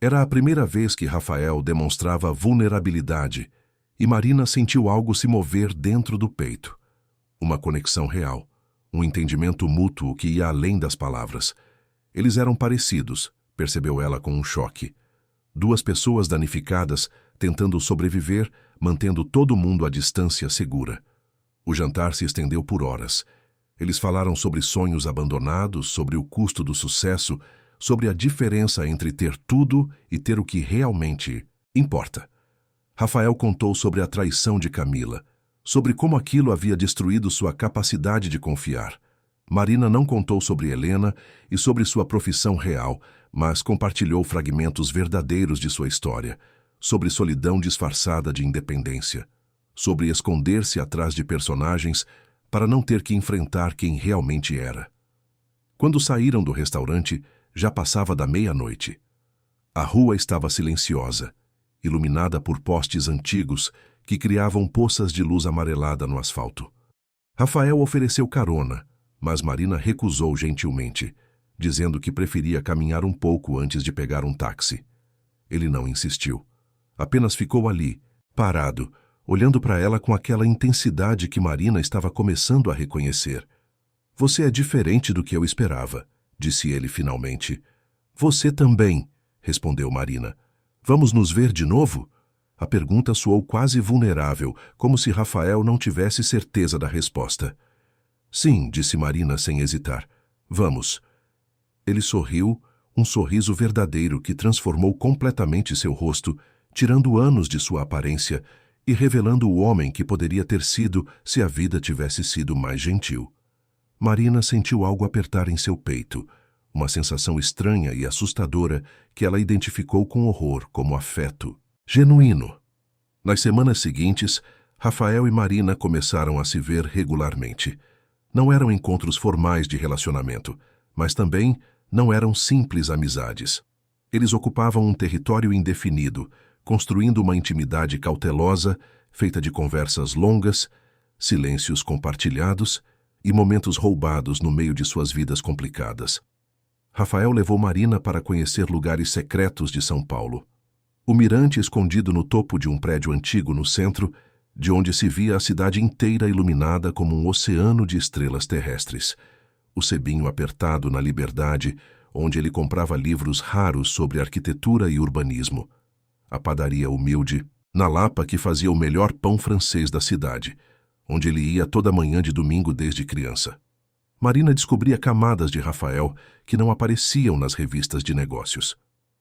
Era a primeira vez que Rafael demonstrava vulnerabilidade, e Marina sentiu algo se mover dentro do peito. Uma conexão real, um entendimento mútuo que ia além das palavras. Eles eram parecidos, percebeu ela com um choque. Duas pessoas danificadas, tentando sobreviver, mantendo todo mundo à distância segura. O jantar se estendeu por horas. Eles falaram sobre sonhos abandonados, sobre o custo do sucesso, sobre a diferença entre ter tudo e ter o que realmente importa. Rafael contou sobre a traição de Camila, sobre como aquilo havia destruído sua capacidade de confiar. Marina não contou sobre Helena e sobre sua profissão real, mas compartilhou fragmentos verdadeiros de sua história, sobre solidão disfarçada de independência, sobre esconder-se atrás de personagens para não ter que enfrentar quem realmente era. Quando saíram do restaurante, já passava da meia-noite. A rua estava silenciosa, iluminada por postes antigos que criavam poças de luz amarelada no asfalto. Rafael ofereceu carona, mas Marina recusou gentilmente, dizendo que preferia caminhar um pouco antes de pegar um táxi. Ele não insistiu. Apenas ficou ali, parado, olhando para ela com aquela intensidade que Marina estava começando a reconhecer. Você é diferente do que eu esperava, disse ele finalmente. Você também, respondeu Marina. Vamos nos ver de novo? A pergunta soou quase vulnerável, como se Rafael não tivesse certeza da resposta. Sim, disse Marina sem hesitar. Vamos. Ele sorriu, um sorriso verdadeiro que transformou completamente seu rosto, tirando anos de sua aparência e revelando o homem que poderia ter sido se a vida tivesse sido mais gentil. Marina sentiu algo apertar em seu peito, uma sensação estranha e assustadora que ela identificou com horror como afeto genuíno. Nas semanas seguintes, Rafael e Marina começaram a se ver regularmente. Não eram encontros formais de relacionamento, mas também não eram simples amizades. Eles ocupavam um território indefinido, construindo uma intimidade cautelosa, feita de conversas longas, silêncios compartilhados e momentos roubados no meio de suas vidas complicadas. Rafael levou Marina para conhecer lugares secretos de São Paulo. O mirante escondido no topo de um prédio antigo no centro, de onde se via a cidade inteira iluminada como um oceano de estrelas terrestres. O sebinho apertado na Liberdade, onde ele comprava livros raros sobre arquitetura e urbanismo. A padaria humilde, na Lapa, que fazia o melhor pão francês da cidade, onde ele ia toda manhã de domingo desde criança. Marina descobria camadas de Rafael que não apareciam nas revistas de negócios.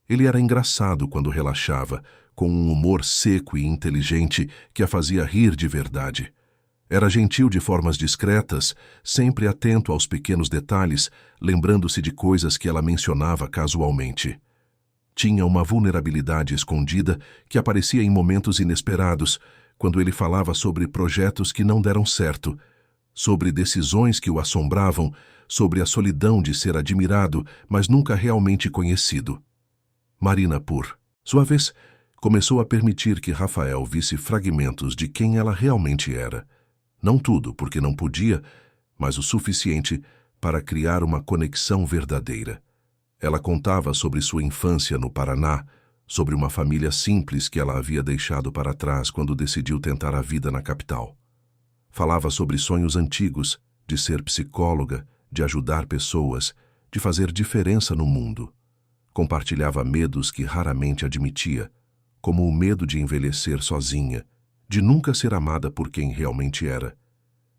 Ele era engraçado quando relaxava, com um humor seco e inteligente que a fazia rir de verdade. Era gentil de formas discretas, sempre atento aos pequenos detalhes, lembrando-se de coisas que ela mencionava casualmente. Tinha uma vulnerabilidade escondida que aparecia em momentos inesperados, quando ele falava sobre projetos que não deram certo, sobre decisões que o assombravam, sobre a solidão de ser admirado, mas nunca realmente conhecido. Marina, por sua vez, começou a permitir que Rafael visse fragmentos de quem ela realmente era. Não tudo, porque não podia, mas o suficiente para criar uma conexão verdadeira. Ela contava sobre sua infância no Paraná, sobre uma família simples que ela havia deixado para trás quando decidiu tentar a vida na capital. Falava sobre sonhos antigos, de ser psicóloga, de ajudar pessoas, de fazer diferença no mundo. Compartilhava medos que raramente admitia, como o medo de envelhecer sozinha, de nunca ser amada por quem realmente era,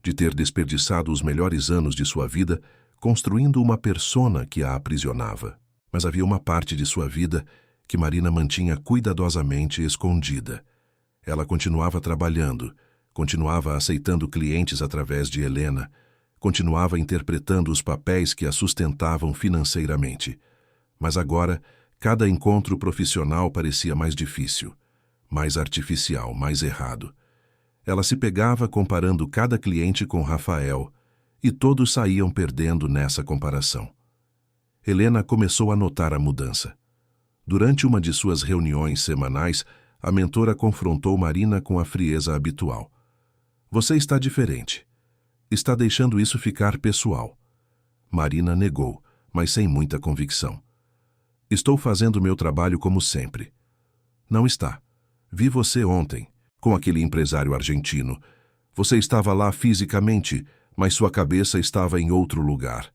de ter desperdiçado os melhores anos de sua vida construindo uma persona que a aprisionava. Mas havia uma parte de sua vida que Marina mantinha cuidadosamente escondida. Ela continuava trabalhando, continuava aceitando clientes através de Helena, Continuava interpretando os papéis que a sustentavam financeiramente. Mas agora, cada encontro profissional parecia mais difícil, mais artificial, mais errado. Ela se pegava comparando cada cliente com Rafael, e todos saíam perdendo nessa comparação. Helena começou a notar a mudança. Durante uma de suas reuniões semanais, a mentora confrontou Marina com a frieza habitual. Você está diferente. Está deixando isso ficar pessoal. Marina negou, mas sem muita convicção. Estou fazendo meu trabalho como sempre. Não está. Vi você ontem, com aquele empresário argentino. Você estava lá fisicamente, mas sua cabeça estava em outro lugar.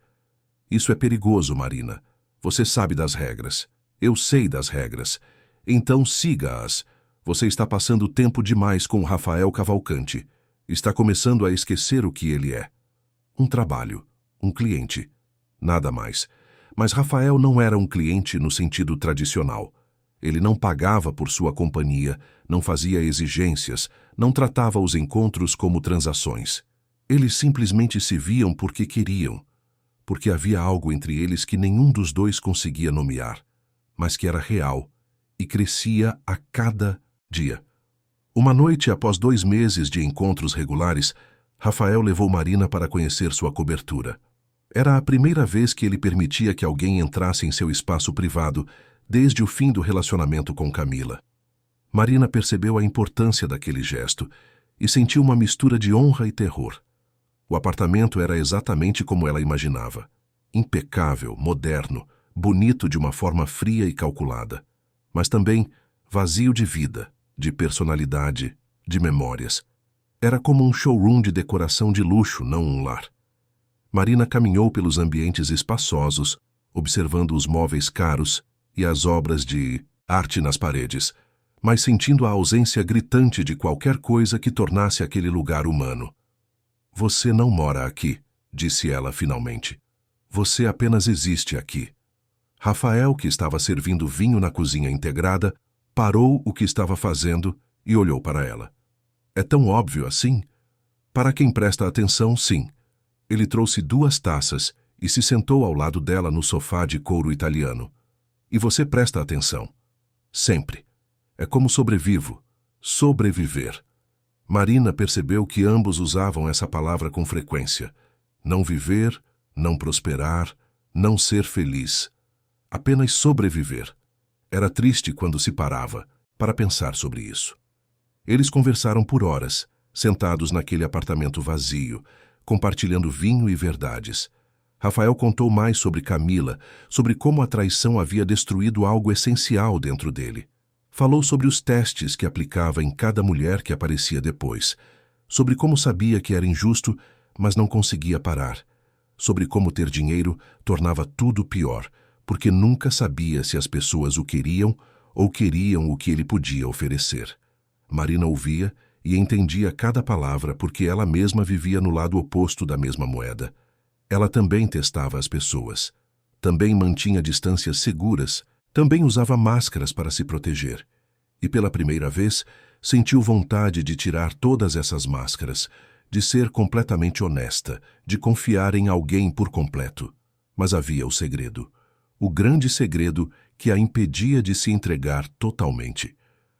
Isso é perigoso, Marina. Você sabe das regras. Eu sei das regras. Então siga-as. Você está passando tempo demais com Rafael Cavalcante. Está começando a esquecer o que ele é. Um trabalho, um cliente. Nada mais. Mas Rafael não era um cliente no sentido tradicional. Ele não pagava por sua companhia, não fazia exigências, não tratava os encontros como transações. Eles simplesmente se viam porque queriam, porque havia algo entre eles que nenhum dos dois conseguia nomear, mas que era real e crescia a cada dia. Uma noite, após 2 meses de encontros regulares, Rafael levou Marina para conhecer sua cobertura. Era a primeira vez que ele permitia que alguém entrasse em seu espaço privado desde o fim do relacionamento com Camila. Marina percebeu a importância daquele gesto e sentiu uma mistura de honra e terror. O apartamento era exatamente como ela imaginava. Impecável, moderno, bonito de uma forma fria e calculada, mas também vazio de vida, de personalidade, de memórias. Era como um showroom de decoração de luxo, não um lar. Marina caminhou pelos ambientes espaçosos, observando os móveis caros e as obras de arte nas paredes, mas sentindo a ausência gritante de qualquer coisa que tornasse aquele lugar humano. Você não mora aqui, disse ela finalmente. Você apenas existe aqui. Rafael, que estava servindo vinho na cozinha integrada, parou o que estava fazendo e olhou para ela. É tão óbvio assim? Para quem presta atenção, sim. Ele trouxe 2 taças e se sentou ao lado dela no sofá de couro italiano. E você presta atenção. Sempre. É como sobrevivo. Sobreviver. Marina percebeu que ambos usavam essa palavra com frequência. Não viver, não prosperar, não ser feliz. Apenas sobreviver. Era triste quando se parava para pensar sobre isso. Eles conversaram por horas, sentados naquele apartamento vazio, compartilhando vinho e verdades. Rafael contou mais sobre Camila, sobre como a traição havia destruído algo essencial dentro dele. Falou sobre os testes que aplicava em cada mulher que aparecia depois, sobre como sabia que era injusto, mas não conseguia parar, sobre como ter dinheiro tornava tudo pior, porque nunca sabia se as pessoas o queriam ou queriam o que ele podia oferecer. Marina ouvia e entendia cada palavra porque ela mesma vivia no lado oposto da mesma moeda. Ela também testava as pessoas, também mantinha distâncias seguras, também usava máscaras para se proteger. E pela primeira vez, sentiu vontade de tirar todas essas máscaras, de ser completamente honesta, de confiar em alguém por completo. Mas havia o segredo. O grande segredo que a impedia de se entregar totalmente.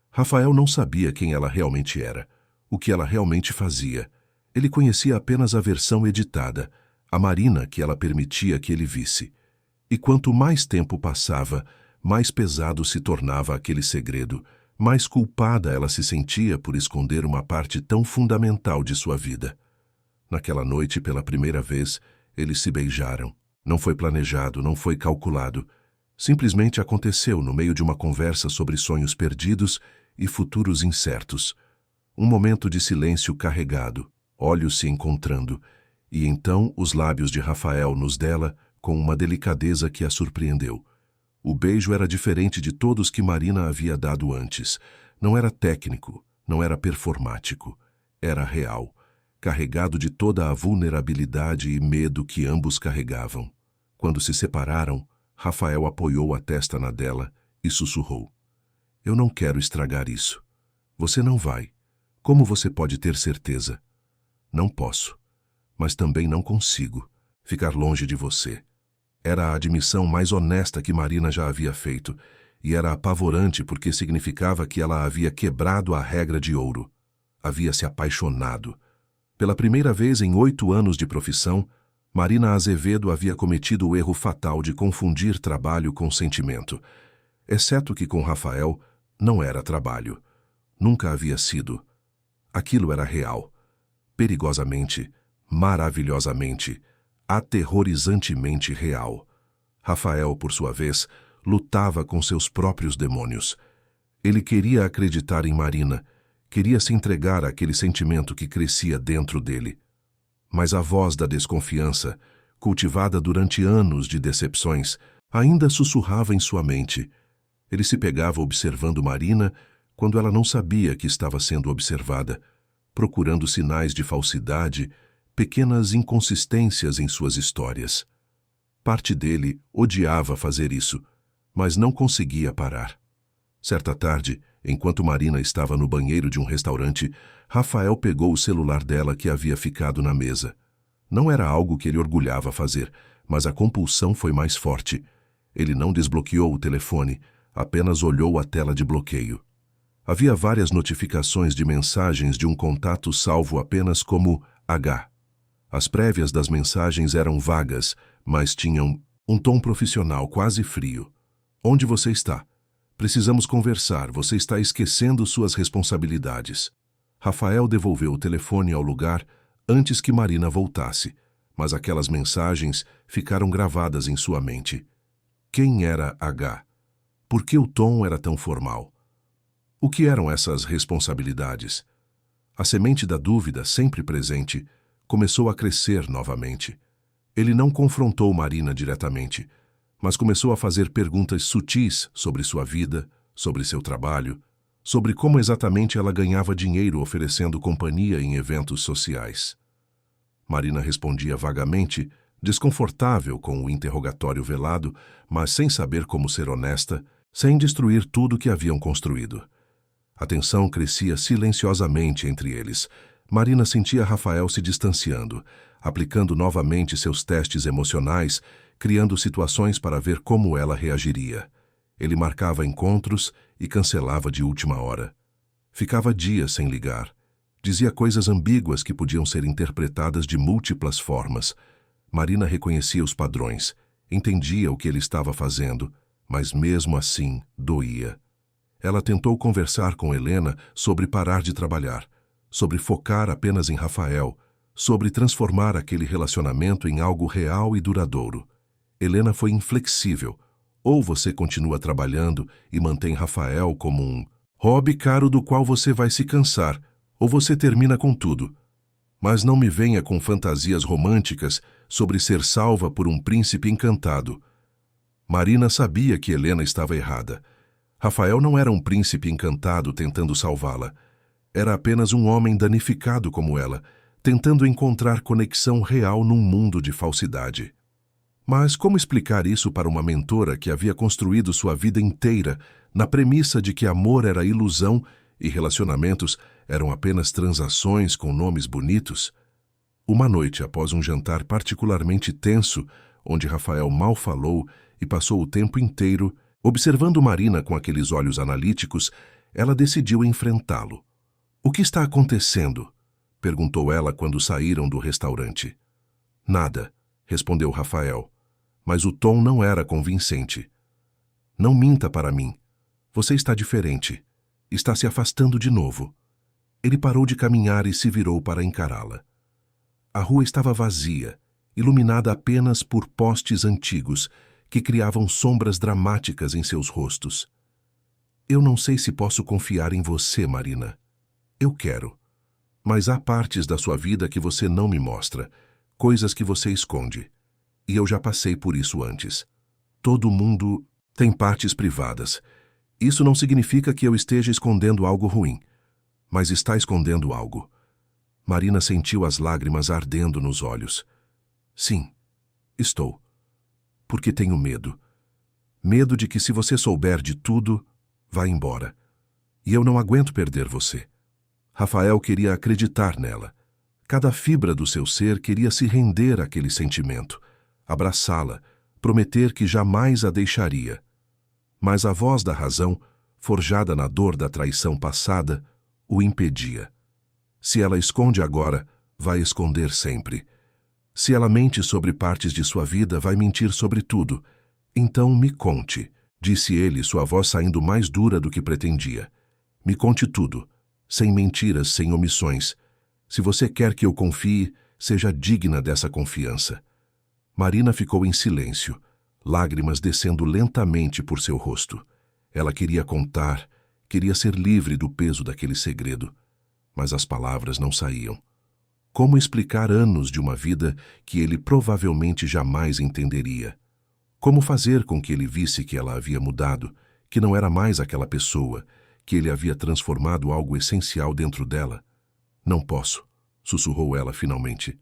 Rafael não sabia quem ela realmente era, o que ela realmente fazia. Ele conhecia apenas a versão editada, a Marina que ela permitia que ele visse. E quanto mais tempo passava, mais pesado se tornava aquele segredo, mais culpada ela se sentia por esconder uma parte tão fundamental de sua vida. Naquela noite, pela primeira vez, eles se beijaram. Não foi planejado, não foi calculado. Simplesmente aconteceu no meio de uma conversa sobre sonhos perdidos e futuros incertos. Um momento de silêncio carregado, olhos se encontrando, e então os lábios de Rafael nos dela com uma delicadeza que a surpreendeu. O beijo era diferente de todos que Marina havia dado antes. Não era técnico, não era performático. Era real, carregado de toda a vulnerabilidade e medo que ambos carregavam. Quando se separaram, Rafael apoiou a testa na dela e sussurrou. Eu não quero estragar isso. Você não vai. Como você pode ter certeza? Não posso. mas também não consigo ficar longe de você. Era a admissão mais honesta que Marina já havia feito, e era apavorante porque significava que ela havia quebrado a regra de ouro. Havia se apaixonado. Pela primeira vez em 8 anos de profissão, Marina Azevedo havia cometido o erro fatal de confundir trabalho com sentimento. Exceto que com Rafael não era trabalho. Nunca havia sido. Aquilo era real. Perigosamente, maravilhosamente, aterrorizantemente real. Rafael, por sua vez, lutava com seus próprios demônios. Ele queria acreditar em Marina, queria se entregar àquele sentimento que crescia dentro dele. Mas a voz da desconfiança, cultivada durante anos de decepções, ainda sussurrava em sua mente. Ele se pegava observando Marina quando ela não sabia que estava sendo observada, procurando sinais de falsidade, pequenas inconsistências em suas histórias. Parte dele odiava fazer isso, mas não conseguia parar. Certa tarde, enquanto Marina estava no banheiro de um restaurante, Rafael pegou o celular dela que havia ficado na mesa. Não era algo que ele orgulhava fazer, mas a compulsão foi mais forte. Ele não desbloqueou o telefone, apenas olhou a tela de bloqueio. Havia várias notificações de mensagens de um contato salvo apenas como H. As prévias das mensagens eram vagas, mas tinham um tom profissional quase frio. Onde você está? Precisamos conversar, você está esquecendo suas responsabilidades. Rafael devolveu o telefone ao lugar antes que Marina voltasse, mas aquelas mensagens ficaram gravadas em sua mente. Quem era H? Por que o tom era tão formal? O que eram essas responsabilidades? A semente da dúvida, sempre presente, começou a crescer novamente. Ele não confrontou Marina diretamente, mas começou a fazer perguntas sutis sobre sua vida, sobre seu trabalho, sobre como exatamente ela ganhava dinheiro oferecendo companhia em eventos sociais. Marina respondia vagamente, desconfortável com o interrogatório velado, mas sem saber como ser honesta, sem destruir tudo que haviam construído. A tensão crescia silenciosamente entre eles. Marina sentia Rafael se distanciando, aplicando novamente seus testes emocionais, criando situações para ver como ela reagiria. Ele marcava encontros e cancelava de última hora. Ficava dias sem ligar. Dizia coisas ambíguas que podiam ser interpretadas de múltiplas formas. Marina reconhecia os padrões, entendia o que ele estava fazendo, mas mesmo assim doía. Ela tentou conversar com Helena sobre parar de trabalhar, sobre focar apenas em Rafael, sobre transformar aquele relacionamento em algo real e duradouro. Helena foi inflexível. Ou você continua trabalhando e mantém Rafael como um hobby caro do qual você vai se cansar, ou você termina com tudo. Mas não me venha com fantasias românticas sobre ser salva por um príncipe encantado. Marina sabia que Helena estava errada. Rafael não era um príncipe encantado tentando salvá-la. Era apenas um homem danificado como ela, tentando encontrar conexão real num mundo de falsidade. Mas como explicar isso para uma mentora que havia construído sua vida inteira na premissa de que amor era ilusão e relacionamentos eram apenas transações com nomes bonitos? Uma noite após um jantar particularmente tenso, onde Rafael mal falou e passou o tempo inteiro observando Marina com aqueles olhos analíticos, ela decidiu enfrentá-lo. "O que está acontecendo?" perguntou ela quando saíram do restaurante. "Nada", respondeu Rafael, mas o tom não era convincente. "Não minta para mim. Você está diferente. Está se afastando de novo." Ele parou de caminhar e se virou para encará-la. A rua estava vazia, iluminada apenas por postes antigos que criavam sombras dramáticas em seus rostos. "Eu não sei se posso confiar em você, Marina. Eu quero. Mas há partes da sua vida que você não me mostra, coisas que você esconde. E eu já passei por isso antes. Todo mundo tem partes privadas. Isso não significa que eu esteja escondendo algo ruim, mas está escondendo algo." Marina sentiu as lágrimas ardendo nos olhos. "Sim, estou. Porque tenho medo. Medo de que se você souber de tudo, vá embora. E eu não aguento perder você." Rafael queria acreditar nela. Cada fibra do seu ser queria se render àquele sentimento, abraçá-la, prometer que jamais a deixaria. Mas a voz da razão, forjada na dor da traição passada, o impedia. Se ela esconde agora, vai esconder sempre. Se ela mente sobre partes de sua vida, vai mentir sobre tudo. Então me conte, disse ele, sua voz saindo mais dura do que pretendia. Me conte tudo, sem mentiras, sem omissões. Se você quer que eu confie, seja digna dessa confiança. Marina ficou em silêncio, lágrimas descendo lentamente por seu rosto. Ela queria contar, queria ser livre do peso daquele segredo, mas as palavras não saíam. Como explicar anos de uma vida que ele provavelmente jamais entenderia? Como fazer com que ele visse que ela havia mudado, que não era mais aquela pessoa, que ele havia transformado algo essencial dentro dela? Não posso, sussurrou ela finalmente.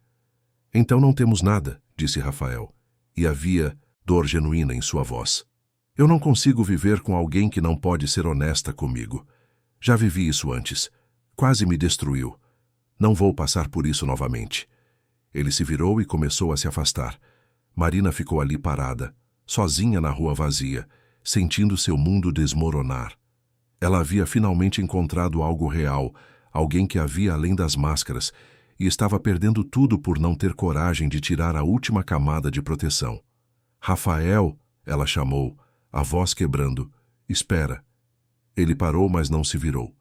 Então não temos nada, disse Rafael, e havia dor genuína em sua voz. Eu não consigo viver com alguém que não pode ser honesta comigo. Já vivi isso antes. Quase me destruiu. Não vou passar por isso novamente. Ele se virou e começou a se afastar. Marina ficou ali parada, sozinha na rua vazia, sentindo seu mundo desmoronar. Ela havia finalmente encontrado algo real, alguém que havia além das máscaras, e estava perdendo tudo por não ter coragem de tirar a última camada de proteção. Rafael, ela chamou, a voz quebrando. Espera. Ele parou, mas não se virou.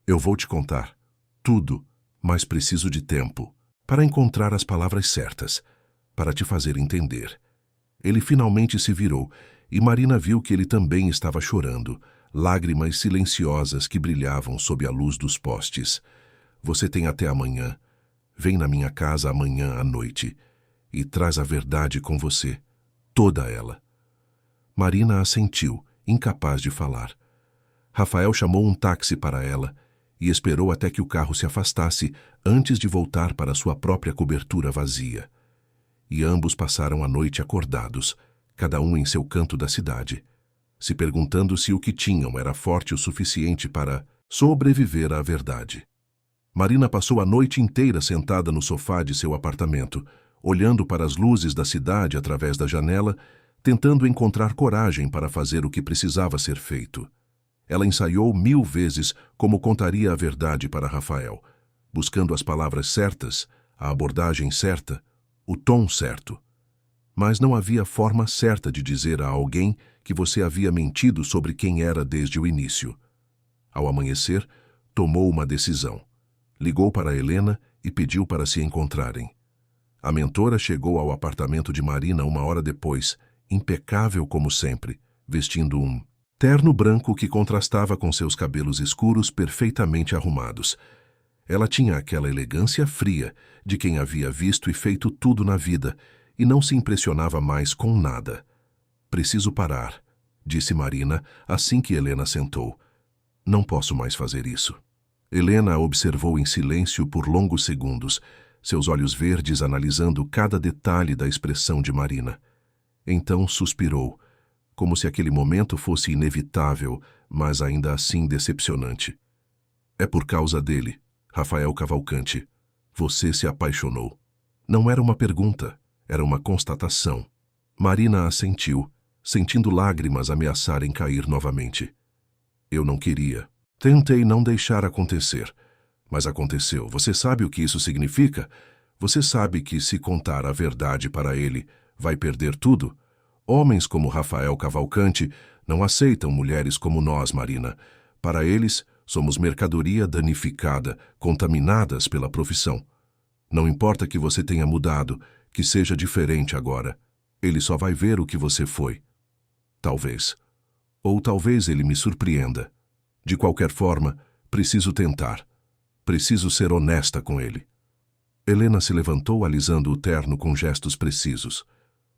Eu vou te contar. Tudo, mas preciso de tempo, para encontrar as palavras certas, para te fazer entender. Ele finalmente se virou, e Marina viu que ele também estava chorando, lágrimas silenciosas que brilhavam sob a luz dos postes. Você tem até amanhã. Vem na minha casa amanhã à noite e traz a verdade com você, toda ela. Marina assentiu, incapaz de falar. Rafael chamou um táxi para ela e esperou até que o carro se afastasse antes de voltar para sua própria cobertura vazia. E ambos passaram a noite acordados, cada um em seu canto da cidade, se perguntando se o que tinham era forte o suficiente para sobreviver à verdade. Marina passou a noite inteira sentada no sofá de seu apartamento, olhando para as luzes da cidade através da janela, tentando encontrar coragem para fazer o que precisava ser feito. Ela ensaiou 1000 vezes como contaria a verdade para Rafael, buscando as palavras certas, a abordagem certa, o tom certo. Mas não havia forma certa de dizer a alguém que você havia mentido sobre quem era desde o início. Ao amanhecer, tomou uma decisão. Ligou para Helena e pediu para se encontrarem. A mentora chegou ao apartamento de Marina 1 hora depois, impecável como sempre, vestindo um terno branco que contrastava com seus cabelos escuros perfeitamente arrumados. Ela tinha aquela elegância fria de quem havia visto e feito tudo na vida e não se impressionava mais com nada. Preciso parar, disse Marina assim que Helena sentou. Não posso mais fazer isso. Helena a observou em silêncio por longos segundos, seus olhos verdes analisando cada detalhe da expressão de Marina. Então suspirou, como se aquele momento fosse inevitável, mas ainda assim decepcionante. É por causa dele, Rafael Cavalcante. Você se apaixonou. Não era uma pergunta, era uma constatação. Marina assentiu, sentindo lágrimas ameaçarem cair novamente. Eu não queria. Tentei não deixar acontecer, mas aconteceu. Você sabe o que isso significa? Você sabe que se contar a verdade para ele, vai perder tudo? Homens como Rafael Cavalcante não aceitam mulheres como nós, Marina. Para eles, somos mercadoria danificada, contaminadas pela profissão. Não importa que você tenha mudado, que seja diferente agora. Ele só vai ver o que você foi. Talvez. Ou talvez ele me surpreenda. De qualquer forma, preciso tentar. Preciso ser honesta com ele. Helena se levantou alisando o terno com gestos precisos.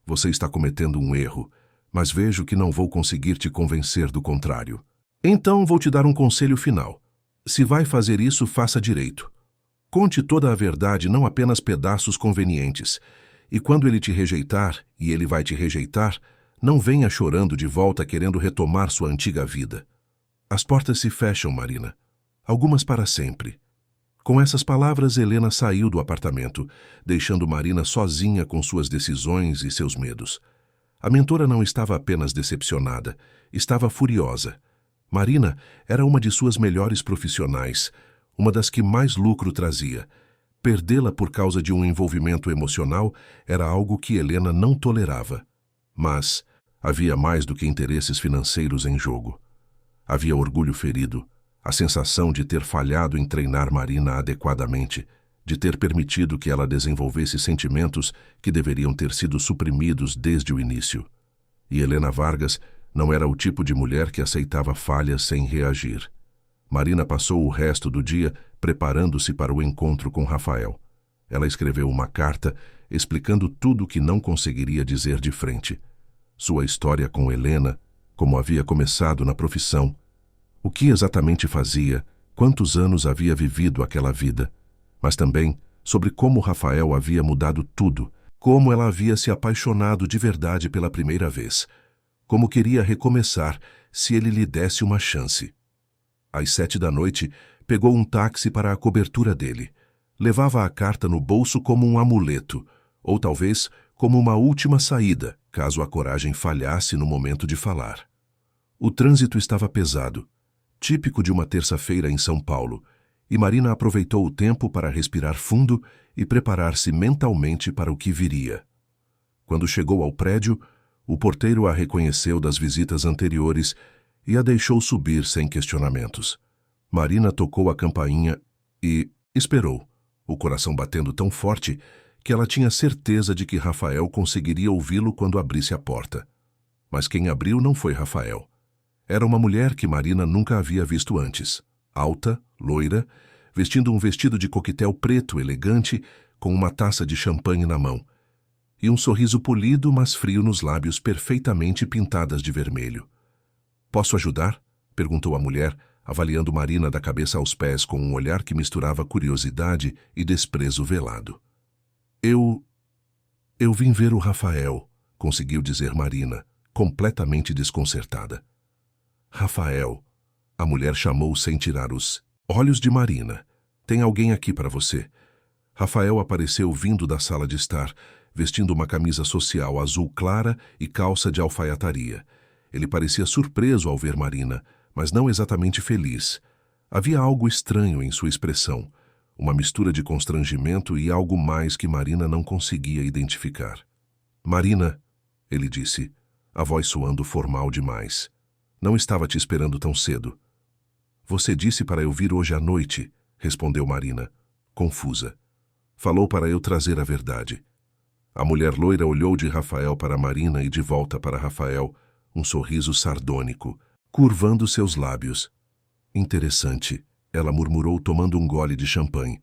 Você está cometendo um erro, mas vejo que não vou conseguir te convencer do contrário. Então vou te dar um conselho final. Se vai fazer isso, faça direito. Conte toda a verdade, não apenas pedaços convenientes. E quando ele te rejeitar, e ele vai te rejeitar, não venha chorando de volta querendo retomar sua antiga vida. As portas se fecham, Marina. Algumas para sempre. Com essas palavras, Helena saiu do apartamento, deixando Marina sozinha com suas decisões e seus medos. A mentora não estava apenas decepcionada, estava furiosa. Marina era uma de suas melhores profissionais, uma das que mais lucro trazia. Perdê-la por causa de um envolvimento emocional era algo que Helena não tolerava. Mas havia mais do que interesses financeiros em jogo. Havia orgulho ferido, a sensação de ter falhado em treinar Marina adequadamente, de ter permitido que ela desenvolvesse sentimentos que deveriam ter sido suprimidos desde o início. E Helena Vargas não era o tipo de mulher que aceitava falhas sem reagir. Marina passou o resto do dia preparando-se para o encontro com Rafael. Ela escreveu uma carta explicando tudo o que não conseguiria dizer de frente. Sua história com Helena, como havia começado na profissão, o que exatamente fazia, quantos anos havia vivido aquela vida, mas também sobre como Rafael havia mudado tudo, como ela havia se apaixonado de verdade pela primeira vez, como queria recomeçar se ele lhe desse uma chance. Às 7 da noite, pegou um táxi para a cobertura dele. Levava a carta no bolso como um amuleto, ou talvez como uma última saída, caso a coragem falhasse no momento de falar. O trânsito estava pesado, típico de uma terça-feira em São Paulo, e Marina aproveitou o tempo para respirar fundo e preparar-se mentalmente para o que viria. Quando chegou ao prédio, o porteiro a reconheceu das visitas anteriores e a deixou subir sem questionamentos. Marina tocou a campainha e esperou, o coração batendo tão forte que ela tinha certeza de que Rafael conseguiria ouvi-lo quando abrisse a porta. Mas quem abriu não foi Rafael. Era uma mulher que Marina nunca havia visto antes. Alta, loira, vestindo um vestido de coquetel preto elegante, com uma taça de champanhe na mão, e um sorriso polido, mas frio nos lábios perfeitamente pintadas de vermelho. "Posso ajudar?" perguntou a mulher, avaliando Marina da cabeça aos pés com um olhar que misturava curiosidade e desprezo velado. Eu vim ver o Rafael", conseguiu dizer Marina, completamente desconcertada. "Rafael", a mulher chamou sem tirar os olhos de Marina. "Tem alguém aqui para você." Rafael apareceu vindo da sala de estar, vestindo uma camisa social azul clara e calça de alfaiataria. Ele parecia surpreso ao ver Marina, mas não exatamente feliz. Havia algo estranho em sua expressão, uma mistura de constrangimento e algo mais que Marina não conseguia identificar. "Marina", ele disse, a voz soando formal demais. "Não estava te esperando tão cedo." "Você disse para eu vir hoje à noite", respondeu Marina, confusa. "Falou para eu trazer a verdade." A mulher loira olhou de Rafael para Marina e de volta para Rafael, um sorriso sardônico, curvando seus lábios. "Interessante", ela murmurou tomando um gole de champanhe.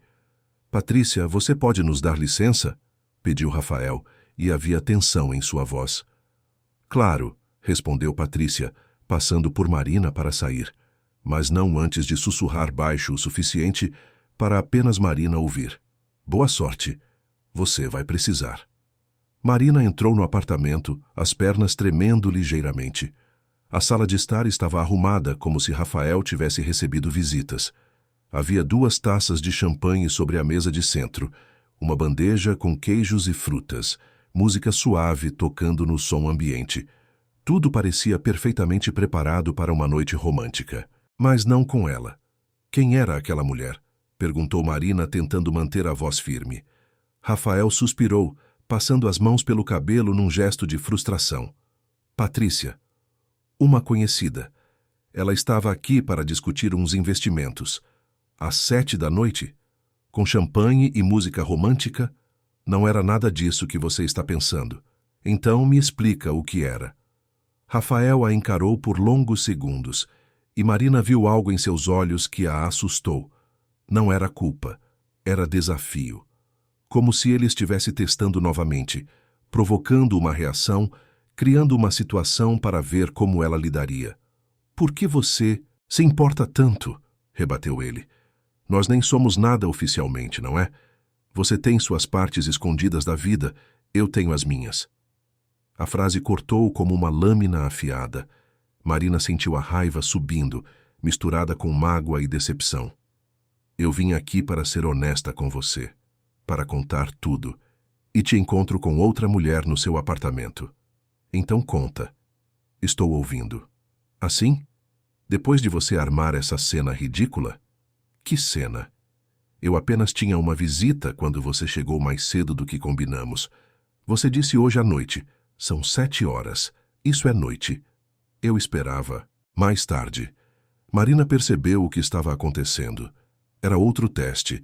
"Patrícia, você pode nos dar licença?" pediu Rafael, e havia tensão em sua voz. "Claro", respondeu Patrícia, passando por Marina para sair, mas não antes de sussurrar baixo o suficiente para apenas Marina ouvir. "Boa sorte. Você vai precisar." Marina entrou no apartamento, as pernas tremendo ligeiramente. A sala de estar estava arrumada como se Rafael tivesse recebido visitas. Havia 2 taças de champanhe sobre a mesa de centro, uma bandeja com queijos e frutas, música suave tocando no som ambiente. Tudo parecia perfeitamente preparado para uma noite romântica. Mas não com ela. "Quem era aquela mulher?" perguntou Marina, tentando manter a voz firme. Rafael suspirou, passando as mãos pelo cabelo num gesto de frustração. "Patrícia. Uma conhecida. Ela estava aqui para discutir uns investimentos. Às 7 da noite? Com champanhe e música romântica? Não era nada disso que você está pensando. Então me explica o que era." Rafael a encarou por longos segundos, e Marina viu algo em seus olhos que a assustou. Não era culpa, era desafio. Como se ele estivesse testando novamente, provocando uma reação, criando uma situação para ver como ela lidaria. "Por que você se importa tanto?" rebateu ele. "Nós nem somos nada oficialmente, não é? Você tem suas partes escondidas da vida, eu tenho as minhas." A frase cortou como uma lâmina afiada. Marina sentiu a raiva subindo, misturada com mágoa e decepção. Eu vim aqui para ser honesta com você, para contar tudo, e te encontro com outra mulher no seu apartamento. Então conta. Estou ouvindo. Assim? Depois de você armar essa cena ridícula? Que cena? Eu apenas tinha uma visita quando você chegou mais cedo do que combinamos. Você disse hoje à noite. São 7 horas. Isso é noite. Eu esperava. Mais tarde. Marina percebeu o que estava acontecendo. Era outro teste.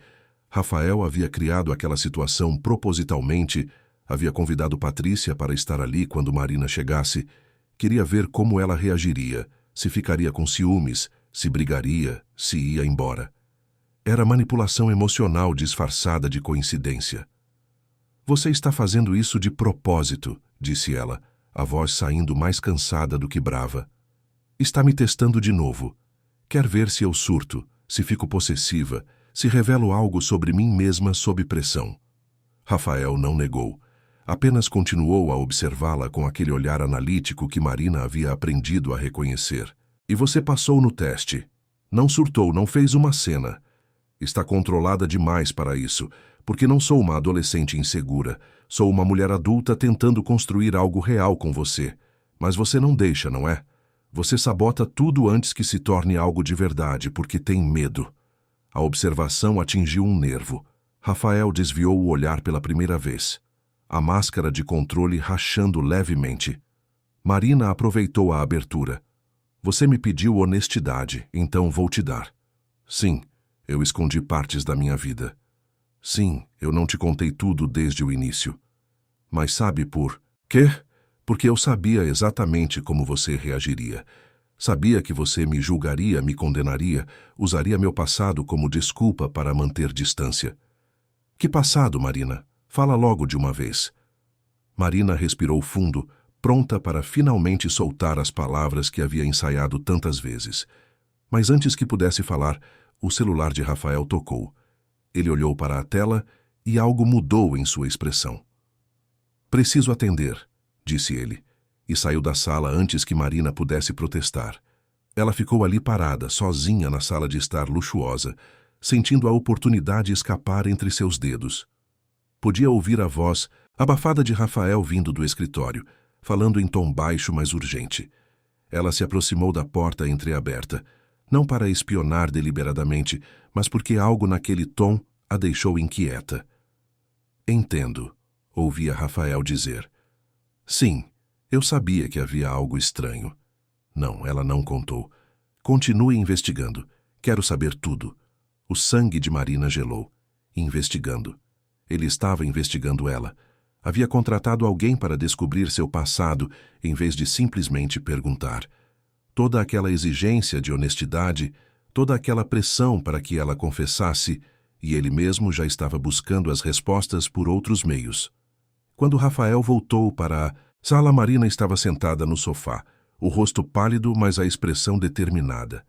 Rafael havia criado aquela situação propositalmente, havia convidado Patrícia para estar ali quando Marina chegasse. Queria ver como ela reagiria, se ficaria com ciúmes, se brigaria, se ia embora. Era manipulação emocional disfarçada de coincidência. Você está fazendo isso de propósito, disse ela, a voz saindo mais cansada do que brava. Está me testando de novo. Quer ver se eu surto, se fico possessiva, se revelo algo sobre mim mesma sob pressão. Rafael não negou. Apenas continuou a observá-la com aquele olhar analítico que Marina havia aprendido a reconhecer. E você passou no teste. Não surtou, não fez uma cena. Está controlada demais para isso, porque não sou uma adolescente insegura. Sou uma mulher adulta tentando construir algo real com você. Mas você não deixa, não é? Você sabota tudo antes que se torne algo de verdade, porque tem medo. A observação atingiu um nervo. Rafael desviou o olhar pela primeira vez. A máscara de controle rachando levemente. Marina aproveitou a abertura. Você me pediu honestidade, então vou te dar. Sim, eu escondi partes da minha vida. Sim, eu não te contei tudo desde o início. Mas sabe por quê? Porque eu sabia exatamente como você reagiria. Sabia que você me julgaria, me condenaria, usaria meu passado como desculpa para manter distância. Que passado, Marina? Fala logo de uma vez. Marina respirou fundo, pronta para finalmente soltar as palavras que havia ensaiado tantas vezes. Mas antes que pudesse falar, o celular de Rafael tocou. Ele olhou para a tela e algo mudou em sua expressão. Preciso atender, disse ele, e saiu da sala antes que Marina pudesse protestar. Ela ficou ali parada, sozinha na sala de estar luxuosa, sentindo a oportunidade escapar entre seus dedos. Podia ouvir a voz abafada de Rafael vindo do escritório, falando em tom baixo, mas urgente. Ela se aproximou da porta entreaberta, não para espionar deliberadamente, mas porque algo naquele tom a deixou inquieta. Entendo, ouvia Rafael dizer. Sim, eu sabia que havia algo estranho. Não, ela não contou. Continue investigando. Quero saber tudo. O sangue de Marina gelou. Investigando. Ele estava investigando ela. Havia contratado alguém para descobrir seu passado, em vez de simplesmente perguntar. Toda aquela exigência de honestidade, toda aquela pressão para que ela confessasse, e ele mesmo já estava buscando as respostas por outros meios. Quando Rafael voltou para a sala, Marina estava sentada no sofá, o rosto pálido, mas a expressão determinada.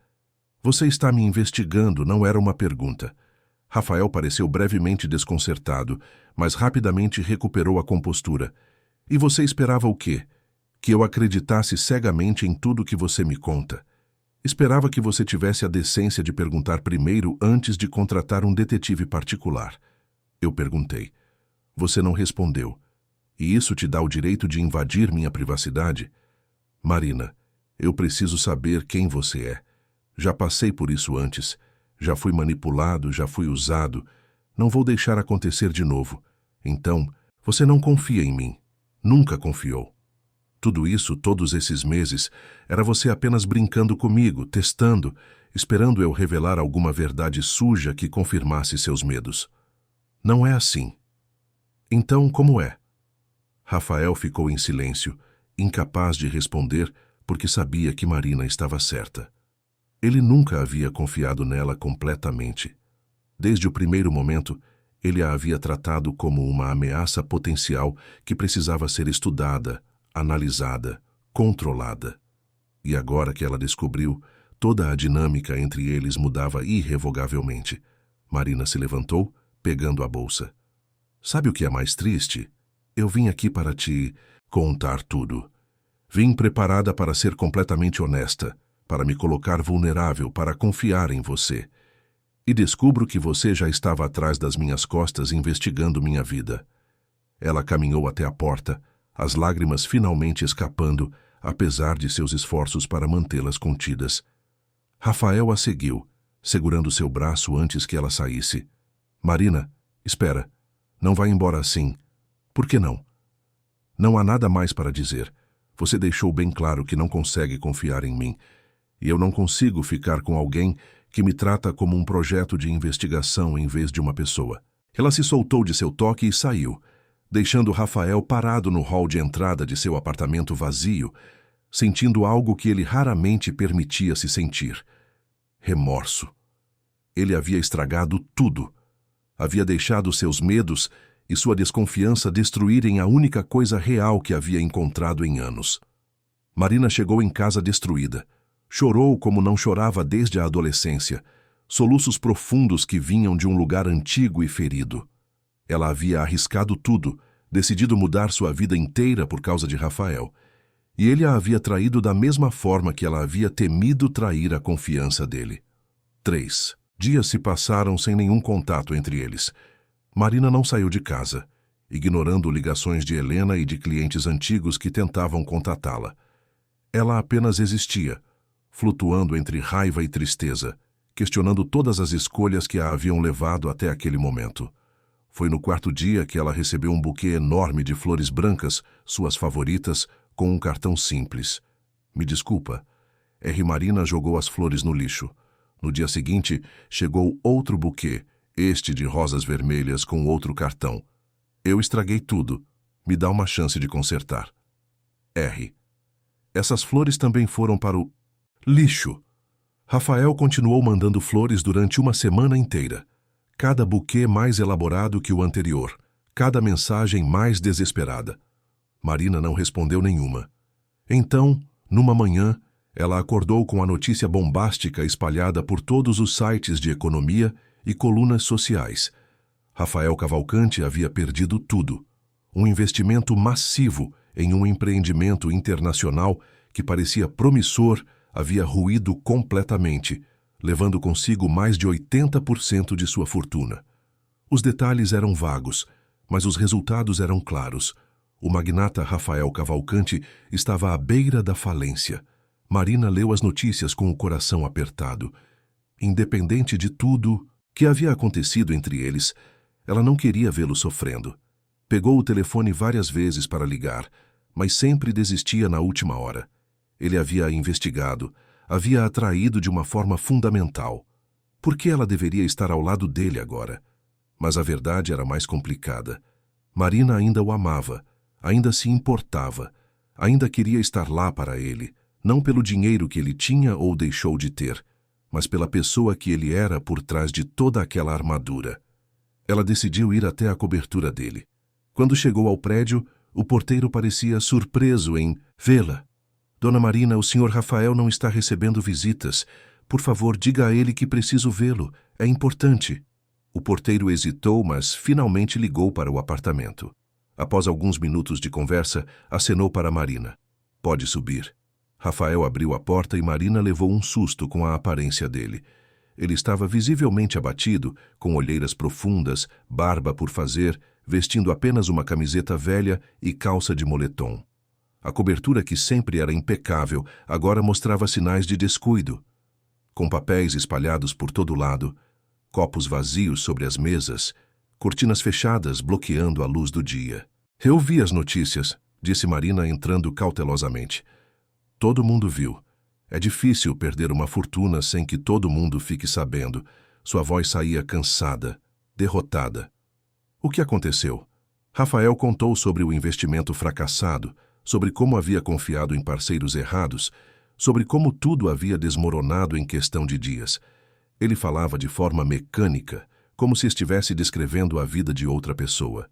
Você está me investigando, não era uma pergunta. Rafael pareceu brevemente desconcertado, mas rapidamente recuperou a compostura. E você esperava o quê? Que eu acreditasse cegamente em tudo que você me conta. Esperava que você tivesse a decência de perguntar primeiro antes de contratar um detetive particular. Eu perguntei. Você não respondeu. E isso te dá o direito de invadir minha privacidade? Marina, eu preciso saber quem você é. Já passei por isso antes. Já fui manipulado, já fui usado. Não vou deixar acontecer de novo. Então, você não confia em mim. Nunca confiou. Tudo isso, todos esses meses, era você apenas brincando comigo, testando, esperando eu revelar alguma verdade suja que confirmasse seus medos. Não é assim. Então, como é? Rafael ficou em silêncio, incapaz de responder, porque sabia que Marina estava certa. Ele nunca havia confiado nela completamente. Desde o primeiro momento, ele a havia tratado como uma ameaça potencial que precisava ser estudada, analisada, controlada. E agora que ela descobriu, toda a dinâmica entre eles mudava irrevogavelmente. Marina se levantou, pegando a bolsa. Sabe o que é mais triste? Eu vim aqui para te contar tudo. Vim preparada para ser completamente honesta, para me colocar vulnerável, para confiar em você. E descubro que você já estava atrás das minhas costas investigando minha vida. Ela caminhou até a porta, as lágrimas finalmente escapando, apesar de seus esforços para mantê-las contidas. Rafael a seguiu, segurando seu braço antes que ela saísse. Marina, espera. Não vá embora assim. Por que não? Não há nada mais para dizer. Você deixou bem claro que não consegue confiar em mim. E eu não consigo ficar com alguém que me trata como um projeto de investigação em vez de uma pessoa. Ela se soltou de seu toque e saiu, deixando Rafael parado no hall de entrada de seu apartamento vazio, sentindo algo que ele raramente permitia se sentir: remorso. Ele havia estragado tudo. Havia deixado seus medos e sua desconfiança destruírem a única coisa real que havia encontrado em anos. Marina chegou em casa destruída. Chorou como não chorava desde a adolescência, soluços profundos que vinham de um lugar antigo e ferido. Ela havia arriscado tudo, decidido mudar sua vida inteira por causa de Rafael, e ele a havia traído da mesma forma que ela havia temido trair a confiança dele. 3 dias se passaram sem nenhum contato entre eles. Marina não saiu de casa, ignorando ligações de Helena e de clientes antigos que tentavam contatá-la. Ela apenas existia, flutuando entre raiva e tristeza, questionando todas as escolhas que a haviam levado até aquele momento. Foi no quarto dia que ela recebeu um buquê enorme de flores brancas, suas favoritas, com um cartão simples. Me desculpa. R. Marina jogou as flores no lixo. No dia seguinte, chegou outro buquê, este de rosas vermelhas com outro cartão. Eu estraguei tudo. Me dá uma chance de consertar. R. Essas flores também foram para o lixo. Rafael continuou mandando flores durante uma semana inteira. Cada buquê mais elaborado que o anterior, cada mensagem mais desesperada. Marina não respondeu nenhuma. Então, numa manhã, ela acordou com a notícia bombástica espalhada por todos os sites de economia e colunas sociais. Rafael Cavalcante havia perdido tudo. Um investimento massivo em um empreendimento internacional que parecia promissor havia ruído completamente, levando consigo mais de 80% de sua fortuna. Os detalhes eram vagos, mas os resultados eram claros. O magnata Rafael Cavalcante estava à beira da falência. Marina leu as notícias com o coração apertado. Independente de tudo que havia acontecido entre eles, ela não queria vê-lo sofrendo. Pegou o telefone várias vezes para ligar, mas sempre desistia na última hora. Ele havia investigado, havia atraído de uma forma fundamental. Por que ela deveria estar ao lado dele agora? Mas a verdade era mais complicada. Marina ainda o amava, ainda se importava, ainda queria estar lá para ele, não pelo dinheiro que ele tinha ou deixou de ter, mas pela pessoa que ele era por trás de toda aquela armadura. Ela decidiu ir até a cobertura dele. Quando chegou ao prédio, o porteiro parecia surpreso em vê-la. Dona Marina, o Sr. Rafael não está recebendo visitas. Por favor, diga a ele que preciso vê-lo. É importante. O porteiro hesitou, mas finalmente ligou para o apartamento. Após alguns minutos de conversa, acenou para Marina. Pode subir. Rafael abriu a porta e Marina levou um susto com a aparência dele. Ele estava visivelmente abatido, com olheiras profundas, barba por fazer, vestindo apenas uma camiseta velha e calça de moletom. A cobertura, que sempre era impecável, agora mostrava sinais de descuido. Com papéis espalhados por todo lado, copos vazios sobre as mesas, cortinas fechadas bloqueando a luz do dia. Eu vi as notícias, disse Marina entrando cautelosamente. Todo mundo viu. É difícil perder uma fortuna sem que todo mundo fique sabendo. Sua voz saía cansada, derrotada. O que aconteceu? Rafael contou sobre o investimento fracassado, sobre como havia confiado em parceiros errados, sobre como tudo havia desmoronado em questão de dias. Ele falava de forma mecânica, como se estivesse descrevendo a vida de outra pessoa.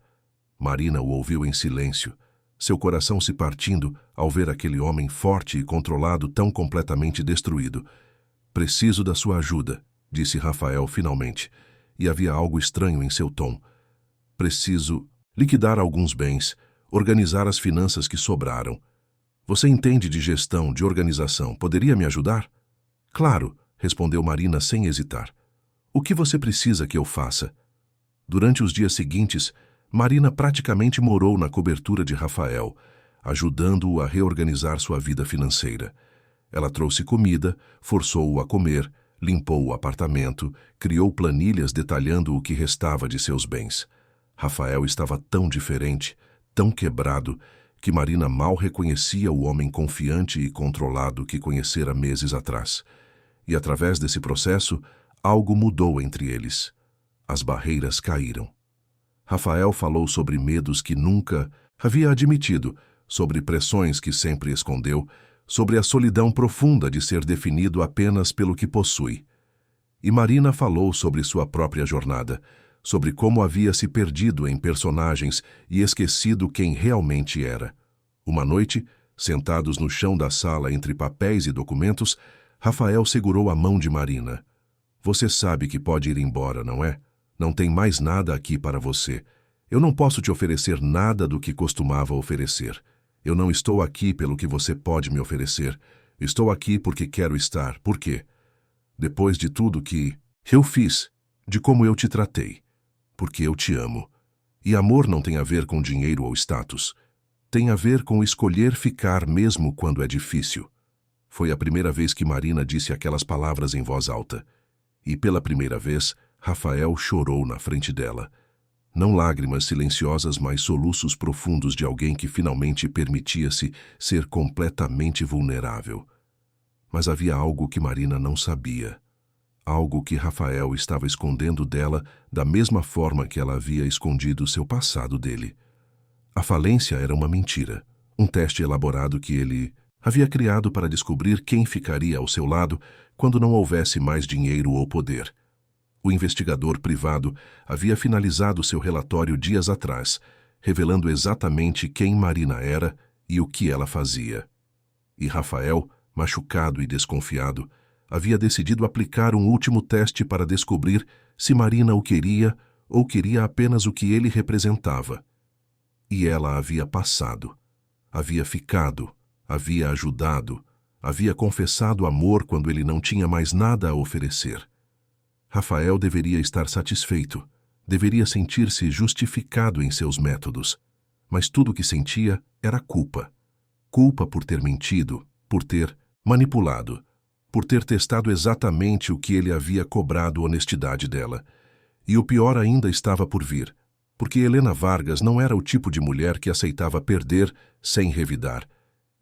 Marina o ouviu em silêncio, seu coração se partindo ao ver aquele homem forte e controlado tão completamente destruído. Preciso da sua ajuda, disse Rafael finalmente, e havia algo estranho em seu tom. Preciso liquidar alguns bens, organizar as finanças que sobraram. Você entende de gestão, de organização. Poderia me ajudar? Claro, respondeu Marina sem hesitar. O que você precisa que eu faça? Durante os dias seguintes, Marina praticamente morou na cobertura de Rafael, ajudando-o a reorganizar sua vida financeira. Ela trouxe comida, forçou-o a comer, limpou o apartamento, criou planilhas detalhando o que restava de seus bens. Rafael estava tão diferente, tão quebrado, que Marina mal reconhecia o homem confiante e controlado que conhecera meses atrás. E através desse processo, algo mudou entre eles. As barreiras caíram. Rafael falou sobre medos que nunca havia admitido, sobre pressões que sempre escondeu, sobre a solidão profunda de ser definido apenas pelo que possui. E Marina falou sobre sua própria jornada, sobre como havia se perdido em personagens e esquecido quem realmente era. Uma noite, sentados no chão da sala entre papéis e documentos, Rafael segurou a mão de Marina. Você sabe que pode ir embora, não é? Não tem mais nada aqui para você. Eu não posso te oferecer nada do que costumava oferecer. Eu não estou aqui pelo que você pode me oferecer. Estou aqui porque quero estar. Por quê? Depois de tudo que eu fiz, de como eu te tratei. Porque eu te amo. E amor não tem a ver com dinheiro ou status. Tem a ver com escolher ficar mesmo quando é difícil. Foi a primeira vez que Marina disse aquelas palavras em voz alta. E pela primeira vez, Rafael chorou na frente dela. Não lágrimas silenciosas, mas soluços profundos de alguém que finalmente permitia-se ser completamente vulnerável. Mas havia algo que Marina não sabia. Algo que Rafael estava escondendo dela da mesma forma que ela havia escondido seu passado dele. A falência era uma mentira, um teste elaborado que ele havia criado para descobrir quem ficaria ao seu lado quando não houvesse mais dinheiro ou poder. O investigador privado havia finalizado seu relatório dias atrás, revelando exatamente quem Marina era e o que ela fazia. E Rafael, machucado e desconfiado, havia decidido aplicar um último teste para descobrir se Marina o queria ou queria apenas o que ele representava. E ela havia passado, havia ficado, havia ajudado, havia confessado amor quando ele não tinha mais nada a oferecer. Rafael deveria estar satisfeito, deveria sentir-se justificado em seus métodos, mas tudo o que sentia era culpa. Culpa por ter mentido, por ter manipulado, por ter testado exatamente o que ele havia cobrado honestidade dela. E o pior ainda estava por vir, porque Helena Vargas não era o tipo de mulher que aceitava perder sem revidar,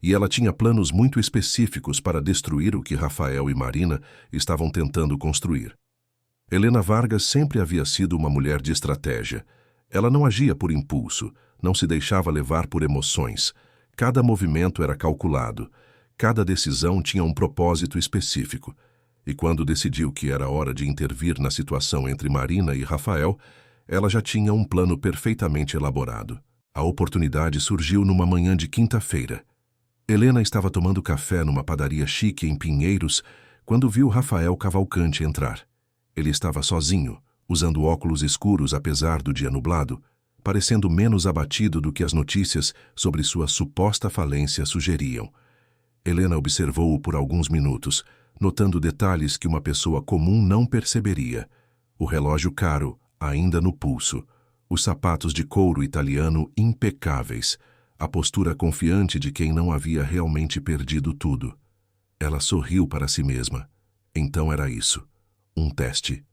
e ela tinha planos muito específicos para destruir o que Rafael e Marina estavam tentando construir. Helena Vargas sempre havia sido uma mulher de estratégia. Ela não agia por impulso, não se deixava levar por emoções. Cada movimento era calculado. Cada decisão tinha um propósito específico. E quando decidiu que era hora de intervir na situação entre Marina e Rafael, ela já tinha um plano perfeitamente elaborado. A oportunidade surgiu numa manhã de quinta-feira. Helena estava tomando café numa padaria chique em Pinheiros quando viu Rafael Cavalcante entrar. Ele estava sozinho, usando óculos escuros apesar do dia nublado, parecendo menos abatido do que as notícias sobre sua suposta falência sugeriam. Helena observou-o por alguns minutos, notando detalhes que uma pessoa comum não perceberia. O relógio caro, ainda no pulso, os sapatos de couro italiano impecáveis, a postura confiante de quem não havia realmente perdido tudo. Ela sorriu para si mesma. Então era isso. Um teste.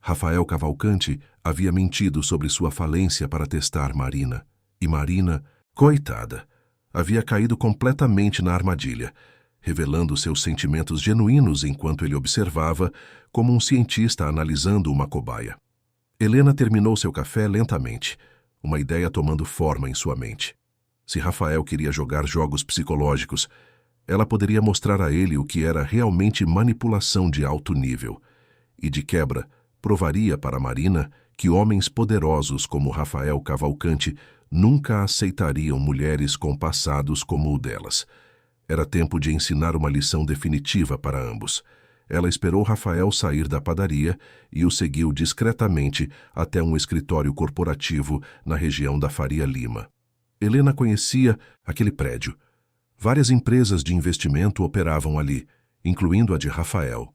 Rafael Cavalcante havia mentido sobre sua falência para testar Marina. E Marina, coitada, havia caído completamente na armadilha, revelando seus sentimentos genuínos enquanto ele observava, como um cientista analisando uma cobaia. Helena terminou seu café lentamente, uma ideia tomando forma em sua mente. Se Rafael queria jogar jogos psicológicos, ela poderia mostrar a ele o que era realmente manipulação de alto nível. E, de quebra, provaria para Marina que homens poderosos como Rafael Cavalcante nunca aceitariam mulheres com passados como o delas. Era tempo de ensinar uma lição definitiva para ambos. Ela esperou Rafael sair da padaria e o seguiu discretamente até um escritório corporativo na região da Faria Lima. Helena conhecia aquele prédio. Várias empresas de investimento operavam ali, incluindo a de Rafael.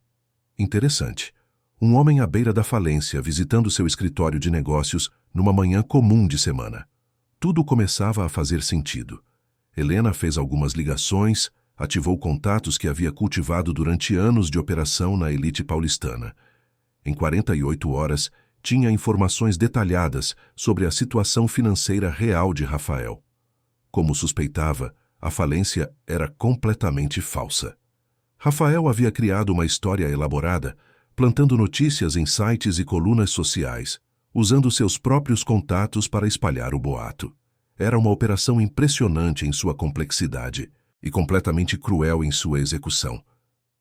Interessante. Um homem à beira da falência visitando seu escritório de negócios numa manhã comum de semana. Tudo começava a fazer sentido. Helena fez algumas ligações, ativou contatos que havia cultivado durante anos de operação na elite paulistana. Em 48 horas, tinha informações detalhadas sobre a situação financeira real de Rafael. Como suspeitava, a falência era completamente falsa. Rafael havia criado uma história elaborada, plantando notícias em sites e colunas sociais, usando seus próprios contatos para espalhar o boato. Era uma operação impressionante em sua complexidade e completamente cruel em sua execução.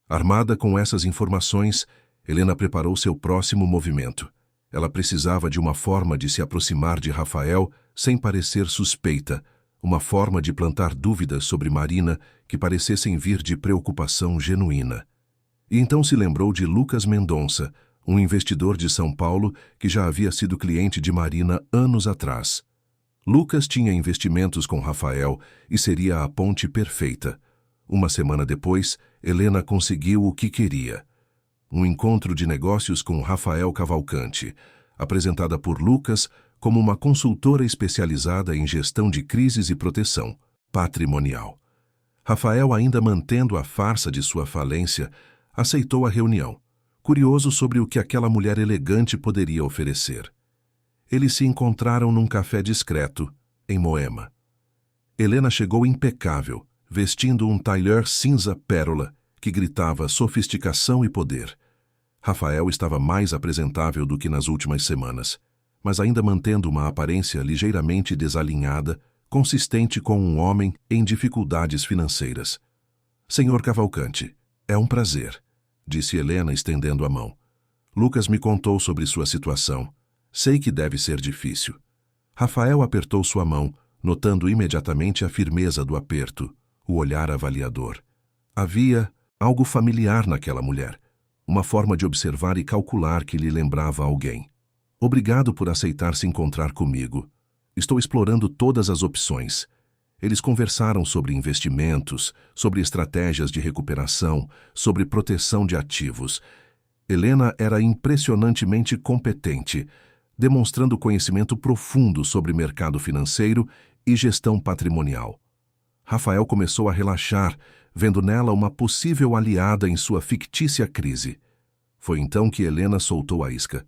Armada com essas informações, Helena preparou seu próximo movimento. Ela precisava de uma forma de se aproximar de Rafael sem parecer suspeita, uma forma de plantar dúvidas sobre Marina que parecessem vir de preocupação genuína. E então se lembrou de Lucas Mendonça, um investidor de São Paulo que já havia sido cliente de Marina anos atrás. Lucas tinha investimentos com Rafael e seria a ponte perfeita. Uma semana depois, Helena conseguiu o que queria. Um encontro de negócios com Rafael Cavalcante, apresentada por Lucas como uma consultora especializada em gestão de crises e proteção patrimonial. Rafael, ainda mantendo a farsa de sua falência, aceitou a reunião, curioso sobre o que aquela mulher elegante poderia oferecer. Eles se encontraram num café discreto, em Moema. Helena chegou impecável, vestindo um tailleur cinza pérola que gritava sofisticação e poder. Rafael estava mais apresentável do que nas últimas semanas, mas ainda mantendo uma aparência ligeiramente desalinhada, consistente com um homem em dificuldades financeiras. Senhor Cavalcante, é um prazer, disse Helena estendendo a mão. Lucas me contou sobre sua situação. Sei que deve ser difícil. Rafael apertou sua mão, notando imediatamente a firmeza do aperto, o olhar avaliador. Havia algo familiar naquela mulher, uma forma de observar e calcular que lhe lembrava alguém. Obrigado por aceitar se encontrar comigo. Estou explorando todas as opções. Eles conversaram sobre investimentos, sobre estratégias de recuperação, sobre proteção de ativos. Helena era impressionantemente competente, demonstrando conhecimento profundo sobre mercado financeiro e gestão patrimonial. Rafael começou a relaxar, vendo nela uma possível aliada em sua fictícia crise. Foi então que Helena soltou a isca.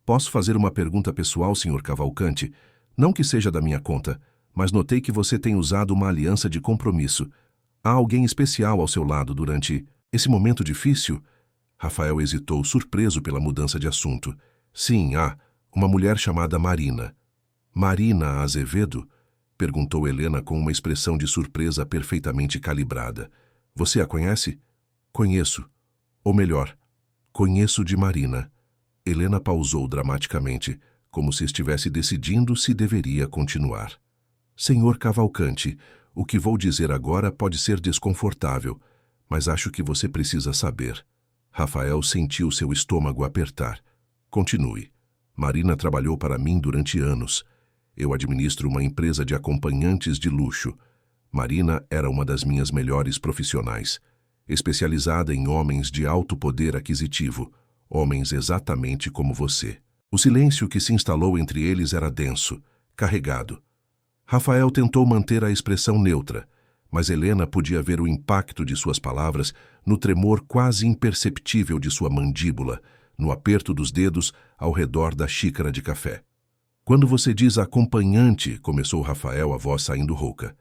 Posso fazer uma pergunta pessoal, Sr. Cavalcante? Não que seja da minha conta, mas notei que você tem usado uma aliança de compromisso. Há alguém especial ao seu lado durante esse momento difícil? Rafael hesitou, surpreso pela mudança de assunto. Sim, há uma mulher chamada Marina. Marina Azevedo? Perguntou Helena com uma expressão de surpresa perfeitamente calibrada. Você a conhece? Conheço. Ou melhor, conheço de Marina. Helena pausou dramaticamente, como se estivesse decidindo se deveria continuar. Senhor Cavalcante, o que vou dizer agora pode ser desconfortável, mas acho que você precisa saber. Rafael sentiu seu estômago apertar. Continue. Marina trabalhou para mim durante anos. Eu administro uma empresa de acompanhantes de luxo. Marina era uma das minhas melhores profissionais, especializada em homens de alto poder aquisitivo, homens exatamente como você. O silêncio que se instalou entre eles era denso, carregado. Rafael tentou manter a expressão neutra, mas Helena podia ver o impacto de suas palavras no tremor quase imperceptível de sua mandíbula, no aperto dos dedos ao redor da xícara de café. Quando você diz acompanhante, começou Rafael, a voz saindo rouca.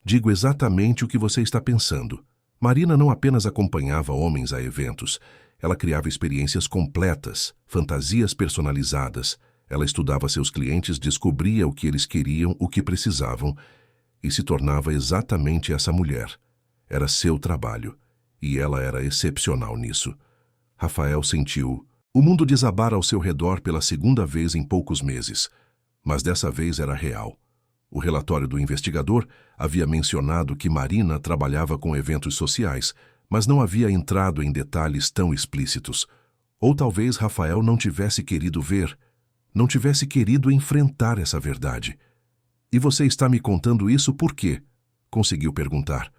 Digo exatamente o que você está pensando. Marina não apenas acompanhava homens a eventos, ela criava experiências completas, fantasias personalizadas. Ela estudava seus clientes, descobria o que eles queriam, o que precisavam, e se tornava exatamente essa mulher. Era seu trabalho, e ela era excepcional nisso. Rafael sentiu o mundo desabar ao seu redor pela segunda vez em poucos meses, mas dessa vez era real. O relatório do investigador havia mencionado que Marina trabalhava com eventos sociais, mas não havia entrado em detalhes tão explícitos. Ou talvez Rafael não tivesse querido ver, não tivesse querido enfrentar essa verdade. E você está me contando isso por quê? Conseguiu perguntar.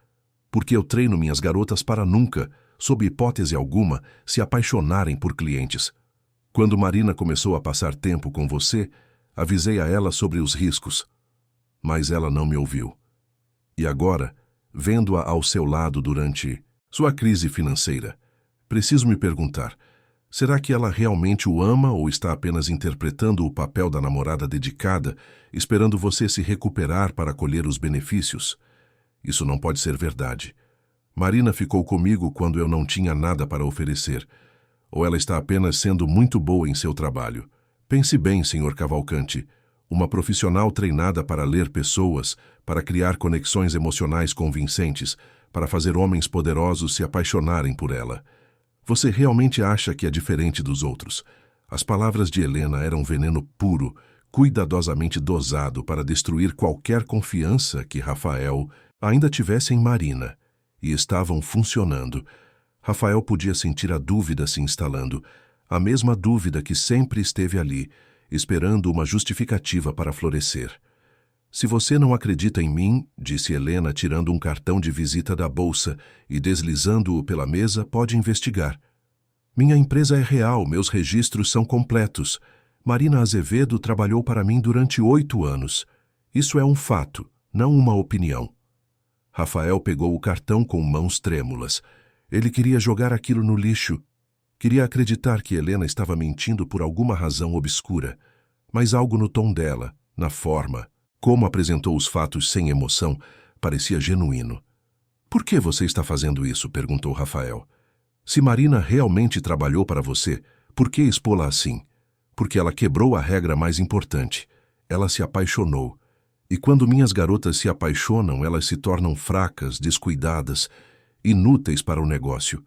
Porque eu treino minhas garotas para nunca, sob hipótese alguma, se apaixonarem por clientes. Quando Marina começou a passar tempo com você, avisei a ela sobre os riscos. Mas ela não me ouviu. E agora, vendo-a ao seu lado durante sua crise financeira, preciso me perguntar, será que ela realmente o ama ou está apenas interpretando o papel da namorada dedicada, esperando você se recuperar para colher os benefícios? Isso não pode ser verdade. Marina ficou comigo quando eu não tinha nada para oferecer. Ou ela está apenas sendo muito boa em seu trabalho. Pense bem, Sr. Cavalcante. Uma profissional treinada para ler pessoas, para criar conexões emocionais convincentes, para fazer homens poderosos se apaixonarem por ela. Você realmente acha que é diferente dos outros? As palavras de Helena eram veneno puro, cuidadosamente dosado para destruir qualquer confiança que Rafael ainda tivesse em Marina. E estavam funcionando. Rafael podia sentir a dúvida se instalando, a mesma dúvida que sempre esteve ali, esperando uma justificativa para florescer. Se você não acredita em mim, disse Helena, tirando um cartão de visita da bolsa e deslizando-o pela mesa, pode investigar. Minha empresa é real, meus registros são completos. Marina Azevedo trabalhou para mim durante 8 anos. Isso é um fato, não uma opinião. Rafael pegou o cartão com mãos trêmulas. Ele queria jogar aquilo no lixo. Queria acreditar que Helena estava mentindo por alguma razão obscura, mas algo no tom dela, na forma, como apresentou os fatos sem emoção, parecia genuíno. Por que você está fazendo isso? Perguntou Rafael. Se Marina realmente trabalhou para você, por que expô-la assim? Porque ela quebrou a regra mais importante. Ela se apaixonou. E quando minhas garotas se apaixonam, elas se tornam fracas, descuidadas, inúteis para o negócio.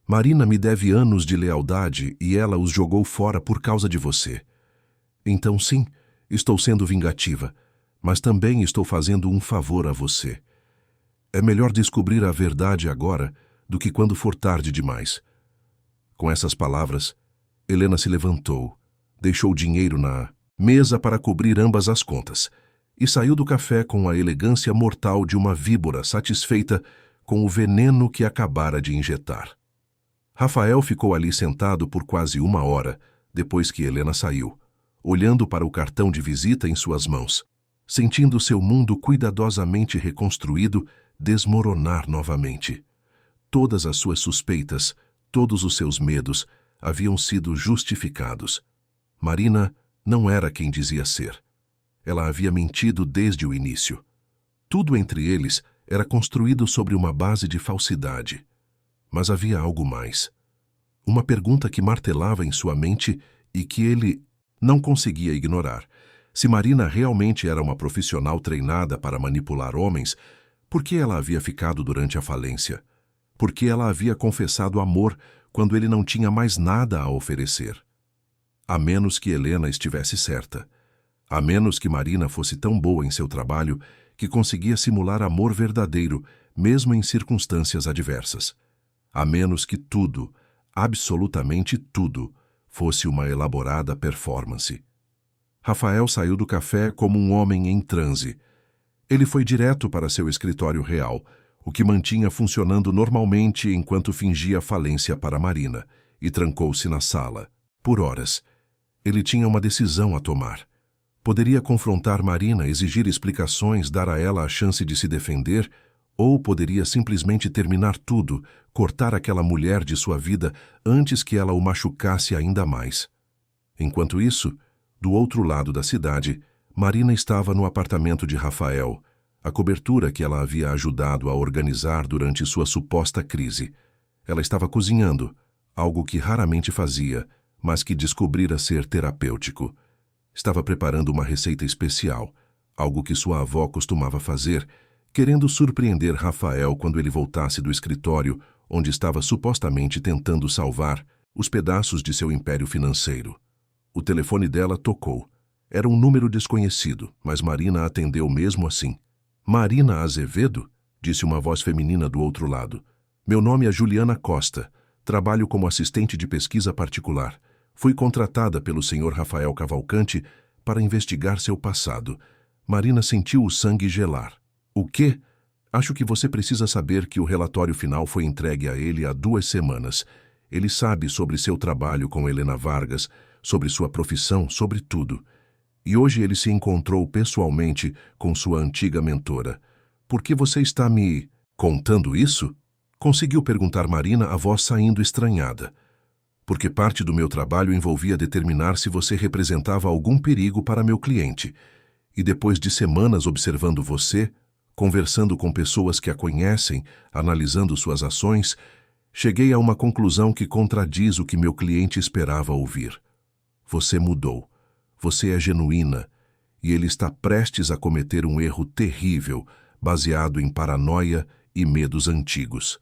Marina me deve anos de lealdade e ela os jogou fora por causa de você. Então sim, estou sendo vingativa, mas também estou fazendo um favor a você. É melhor descobrir a verdade agora do que quando for tarde demais. Com essas palavras, Helena se levantou, deixou o dinheiro na mesa para cobrir ambas as contas e saiu do café com a elegância mortal de uma víbora satisfeita com o veneno que acabara de injetar. Rafael ficou ali sentado por quase 1 hora, depois que Helena saiu, olhando para o cartão de visita em suas mãos, sentindo seu mundo cuidadosamente reconstruído desmoronar novamente. Todas as suas suspeitas, todos os seus medos haviam sido justificados. Marina não era quem dizia ser. Ela havia mentido desde o início. Tudo entre eles era construído sobre uma base de falsidade. Mas havia algo mais. Uma pergunta que martelava em sua mente e que ele não conseguia ignorar. Se Marina realmente era uma profissional treinada para manipular homens, por que ela havia ficado durante a falência? Por que ela havia confessado amor quando ele não tinha mais nada a oferecer? A menos que Helena estivesse certa. A menos que Marina fosse tão boa em seu trabalho que conseguia simular amor verdadeiro, mesmo em circunstâncias adversas. A menos que tudo, absolutamente tudo, fosse uma elaborada performance. Rafael saiu do café como um homem em transe. Ele foi direto para seu escritório real, o que mantinha funcionando normalmente enquanto fingia falência para Marina, e trancou-se na sala. Por horas. Ele tinha uma decisão a tomar. Poderia confrontar Marina, exigir explicações, dar a ela a chance de se defender, ou poderia simplesmente terminar tudo, cortar aquela mulher de sua vida antes que ela o machucasse ainda mais. Enquanto isso, do outro lado da cidade, Marina estava no apartamento de Rafael, a cobertura que ela havia ajudado a organizar durante sua suposta crise. Ela estava cozinhando, algo que raramente fazia, mas que descobrira ser terapêutico. Estava preparando uma receita especial, algo que sua avó costumava fazer, querendo surpreender Rafael quando ele voltasse do escritório, onde estava supostamente tentando salvar os pedaços de seu império financeiro. O telefone dela tocou. Era um número desconhecido, mas Marina atendeu mesmo assim. Marina Azevedo? Disse uma voz feminina do outro lado. Meu nome é Juliana Costa. Trabalho como assistente de pesquisa particular. Fui contratada pelo Sr. Rafael Cavalcante para investigar seu passado. Marina sentiu o sangue gelar. O quê? Acho que você precisa saber que o relatório final foi entregue a ele há 2 semanas. Ele sabe sobre seu trabalho com Helena Vargas, sobre sua profissão, sobre tudo. E hoje ele se encontrou pessoalmente com sua antiga mentora. Por que você está me contando isso? Conseguiu perguntar Marina, a voz saindo estranhada. Porque parte do meu trabalho envolvia determinar se você representava algum perigo para meu cliente. E depois de semanas observando você, conversando com pessoas que a conhecem, analisando suas ações, cheguei a uma conclusão que contradiz o que meu cliente esperava ouvir. Você mudou. Você é genuína. E ele está prestes a cometer um erro terrível, baseado em paranoia e medos antigos.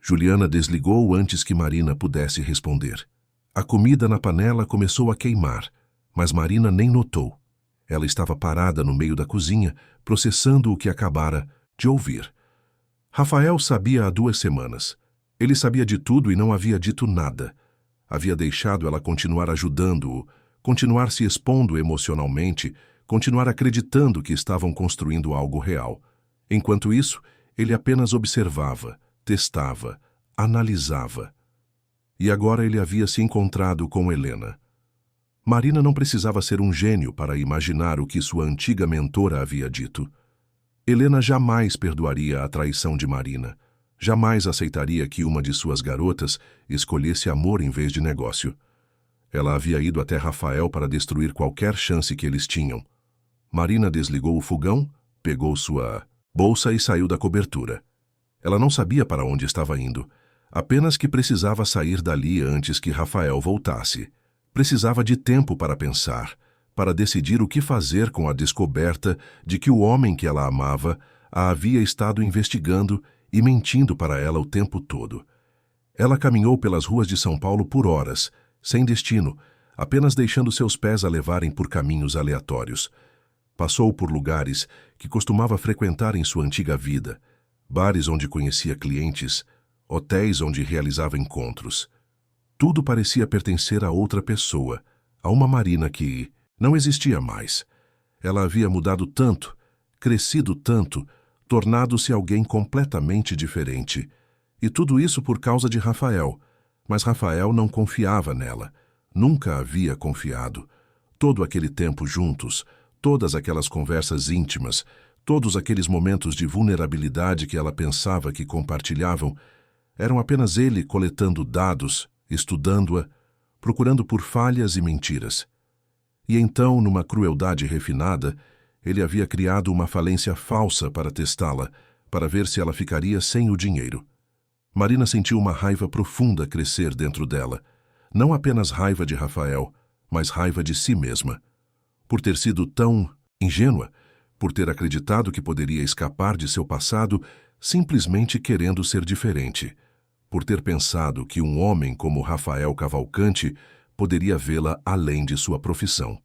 Juliana desligou antes que Marina pudesse responder. A comida na panela começou a queimar, mas Marina nem notou. Ela estava parada no meio da cozinha, processando o que acabara de ouvir. Rafael sabia há 2 semanas. Ele sabia de tudo e não havia dito nada. Havia deixado ela continuar ajudando-o, continuar se expondo emocionalmente, continuar acreditando que estavam construindo algo real. Enquanto isso, ele apenas observava, testava, analisava. E agora ele havia se encontrado com Helena. Marina não precisava ser um gênio para imaginar o que sua antiga mentora havia dito. Helena jamais perdoaria a traição de Marina. Jamais aceitaria que uma de suas garotas escolhesse amor em vez de negócio. Ela havia ido até Rafael para destruir qualquer chance que eles tinham. Marina desligou o fogão, pegou sua bolsa e saiu da cobertura. Ela não sabia para onde estava indo, apenas que precisava sair dali antes que Rafael voltasse. Precisava de tempo para pensar, para decidir o que fazer com a descoberta de que o homem que ela amava a havia estado investigando e mentindo para ela o tempo todo. Ela caminhou pelas ruas de São Paulo por horas, sem destino, apenas deixando seus pés a levarem por caminhos aleatórios. Passou por lugares que costumava frequentar em sua antiga vida, bares onde conhecia clientes, hotéis onde realizava encontros. Tudo parecia pertencer a outra pessoa, a uma Marina que não existia mais. Ela havia mudado tanto, crescido tanto, tornado-se alguém completamente diferente. E tudo isso por causa de Rafael. Mas Rafael não confiava nela. Nunca havia confiado. Todo aquele tempo juntos, todas aquelas conversas íntimas, todos aqueles momentos de vulnerabilidade que ela pensava que compartilhavam, eram apenas ele coletando dados, estudando-a, procurando por falhas e mentiras. E então, numa crueldade refinada, ele havia criado uma falência falsa para testá-la, para ver se ela ficaria sem o dinheiro. Marina sentiu uma raiva profunda crescer dentro dela. Não apenas raiva de Rafael, mas raiva de si mesma. Por ter sido tão ingênua, por ter acreditado que poderia escapar de seu passado simplesmente querendo ser diferente. Por ter pensado que um homem como Rafael Cavalcante poderia vê-la além de sua profissão.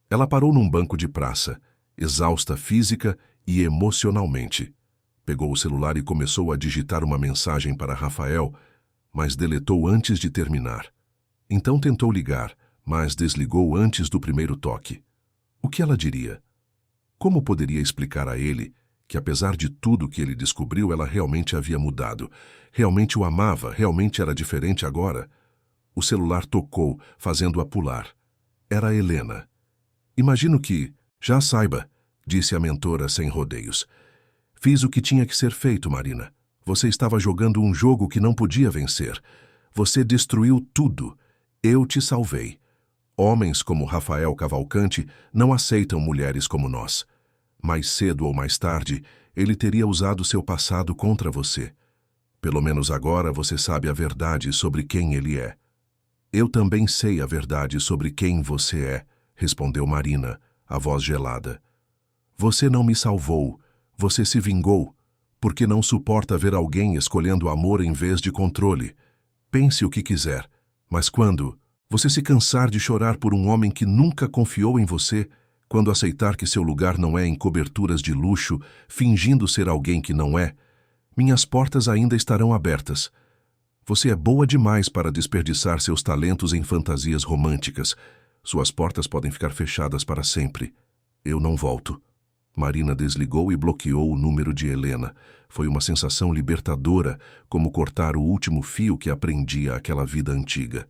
Ela parou num banco de praça, exausta física e emocionalmente. Pegou o celular e começou a digitar uma mensagem para Rafael, mas deletou antes de terminar. Então tentou ligar, mas desligou antes do primeiro toque. O que ela diria? Como poderia explicar a ele que, apesar de tudo que ele descobriu, ela realmente havia mudado, realmente o amava, realmente era diferente agora? O celular tocou, fazendo-a pular. Era Helena. Imagino que, já saiba, disse a mentora sem rodeios. Fiz o que tinha que ser feito, Marina. Você estava jogando um jogo que não podia vencer. Você destruiu tudo. Eu te salvei. Homens como Rafael Cavalcante não aceitam mulheres como nós. Mais cedo ou mais tarde, ele teria usado seu passado contra você. Pelo menos agora você sabe a verdade sobre quem ele é. Eu também sei a verdade sobre quem você é, respondeu Marina, a voz gelada. Você não me salvou, você se vingou, porque não suporta ver alguém escolhendo amor em vez de controle. Pense o que quiser, mas quando você se cansar de chorar por um homem que nunca confiou em você, quando aceitar que seu lugar não é em coberturas de luxo, fingindo ser alguém que não é, minhas portas ainda estarão abertas. Você é boa demais para desperdiçar seus talentos em fantasias românticas. Suas portas podem ficar fechadas para sempre. Eu não volto. Marina desligou e bloqueou o número de Helena. Foi uma sensação libertadora, como cortar o último fio que prendia aquela vida antiga.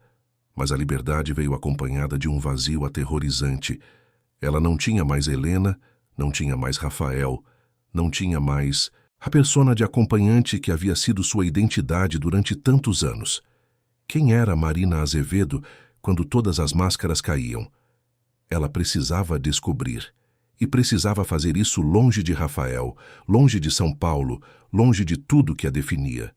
Mas a liberdade veio acompanhada de um vazio aterrorizante. Ela não tinha mais Helena, não tinha mais Rafael, não tinha mais a persona de acompanhante que havia sido sua identidade durante tantos anos. Quem era Marina Azevedo quando todas as máscaras caíam? Ela precisava descobrir. E precisava fazer isso longe de Rafael, longe de São Paulo, longe de tudo que a definia.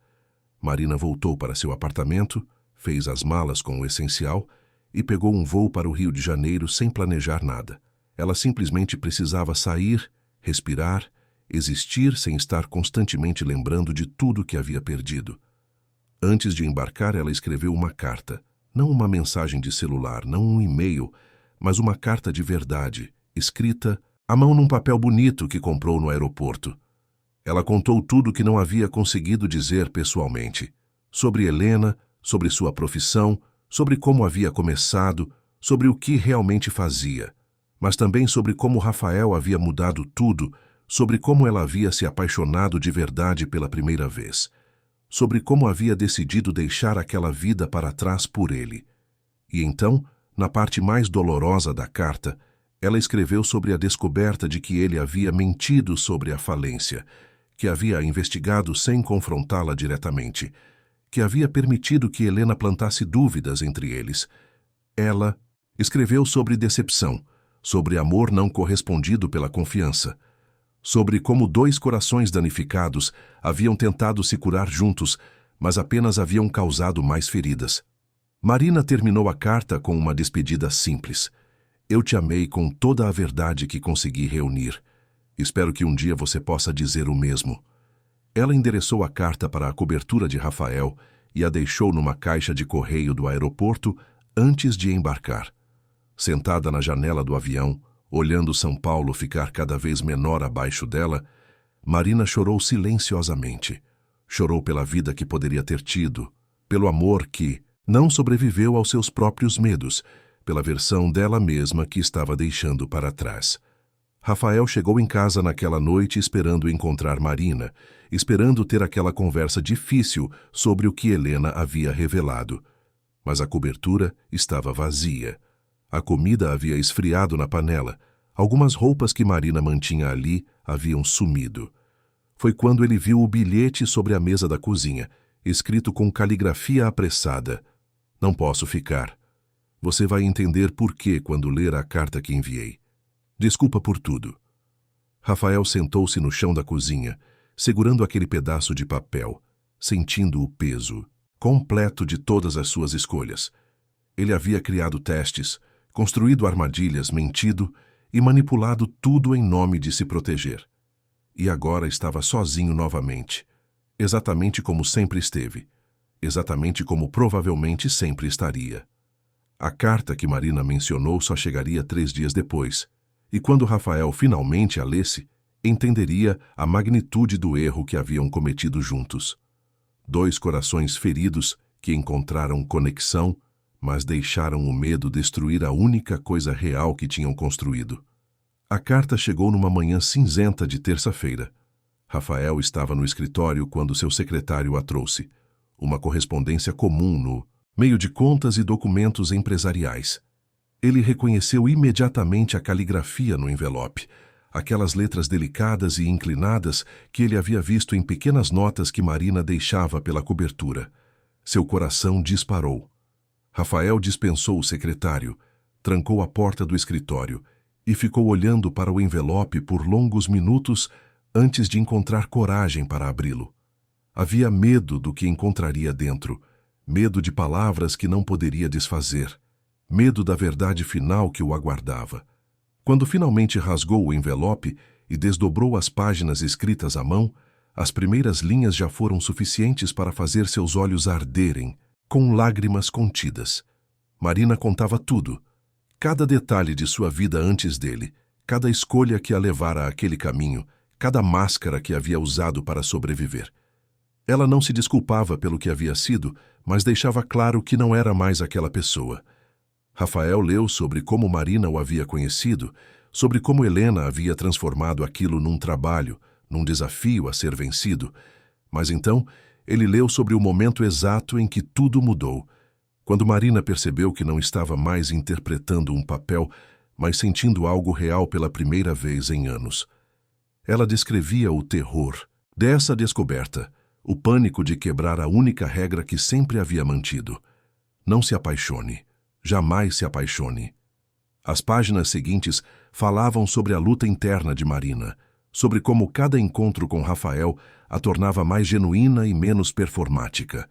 Marina voltou para seu apartamento, fez as malas com o essencial e pegou um voo para o Rio de Janeiro sem planejar nada. Ela simplesmente precisava sair, respirar, existir sem estar constantemente lembrando de tudo que havia perdido. Antes de embarcar, ela escreveu uma carta, não uma mensagem de celular, não um e-mail, mas uma carta de verdade, escrita à mão num papel bonito que comprou no aeroporto. Ela contou tudo que não havia conseguido dizer pessoalmente. Sobre Helena, sobre sua profissão, sobre como havia começado, sobre o que realmente fazia. Mas também sobre como Rafael havia mudado tudo, sobre como ela havia se apaixonado de verdade pela primeira vez. Sobre como havia decidido deixar aquela vida para trás por ele. E então, na parte mais dolorosa da carta, ela escreveu sobre a descoberta de que ele havia mentido sobre a falência, que havia investigado sem confrontá-la diretamente, que havia permitido que Helena plantasse dúvidas entre eles. Ela escreveu sobre decepção, sobre amor não correspondido pela confiança, sobre como dois corações danificados haviam tentado se curar juntos, mas apenas haviam causado mais feridas. Marina terminou a carta com uma despedida simples. Eu te amei com toda a verdade que consegui reunir. Espero que um dia você possa dizer o mesmo. Ela endereçou a carta para a cobertura de Rafael e a deixou numa caixa de correio do aeroporto antes de embarcar. Sentada na janela do avião, olhando São Paulo ficar cada vez menor abaixo dela, Marina chorou silenciosamente. Chorou pela vida que poderia ter tido, pelo amor que não sobreviveu aos seus próprios medos, pela versão dela mesma que estava deixando para trás. Rafael chegou em casa naquela noite esperando encontrar Marina, esperando ter aquela conversa difícil sobre o que Helena havia revelado. Mas a cobertura estava vazia. A comida havia esfriado na panela. Algumas roupas que Marina mantinha ali haviam sumido. Foi quando ele viu o bilhete sobre a mesa da cozinha, escrito com caligrafia apressada. Não posso ficar. Você vai entender por quê quando ler a carta que enviei. Desculpa por tudo. Rafael sentou-se no chão da cozinha, segurando aquele pedaço de papel, sentindo o peso completo de todas as suas escolhas. Ele havia criado testes, construído armadilhas, mentido e manipulado tudo em nome de se proteger. E agora estava sozinho novamente, exatamente como sempre esteve, exatamente como provavelmente sempre estaria. A carta que Marina mencionou só chegaria 3 dias depois, e quando Rafael finalmente a lesse, entenderia a magnitude do erro que haviam cometido juntos. 2 corações feridos que encontraram conexão, mas deixaram o medo destruir a única coisa real que tinham construído. A carta chegou numa manhã cinzenta de terça-feira. Rafael estava no escritório quando seu secretário a trouxe. Uma correspondência comum no meio de contas e documentos empresariais. Ele reconheceu imediatamente a caligrafia no envelope, aquelas letras delicadas e inclinadas que ele havia visto em pequenas notas que Marina deixava pela cobertura. Seu coração disparou. Rafael dispensou o secretário, trancou a porta do escritório e ficou olhando para o envelope por longos minutos antes de encontrar coragem para abri-lo. Havia medo do que encontraria dentro, medo de palavras que não poderia desfazer, medo da verdade final que o aguardava. Quando finalmente rasgou o envelope e desdobrou as páginas escritas à mão, as primeiras linhas já foram suficientes para fazer seus olhos arderem, com lágrimas contidas. Marina contava tudo, cada detalhe de sua vida antes dele, cada escolha que a levara àquele caminho, cada máscara que havia usado para sobreviver. Ela não se desculpava pelo que havia sido, mas deixava claro que não era mais aquela pessoa. Rafael leu sobre como Marina o havia conhecido, sobre como Helena havia transformado aquilo num trabalho, num desafio a ser vencido. Mas então, ele leu sobre o momento exato em que tudo mudou, quando Marina percebeu que não estava mais interpretando um papel, mas sentindo algo real pela primeira vez em anos. Ela descrevia o terror dessa descoberta, o pânico de quebrar a única regra que sempre havia mantido. Não se apaixone. Jamais se apaixone. As páginas seguintes falavam sobre a luta interna de Marina, sobre como cada encontro com Rafael a tornava mais genuína e menos performática,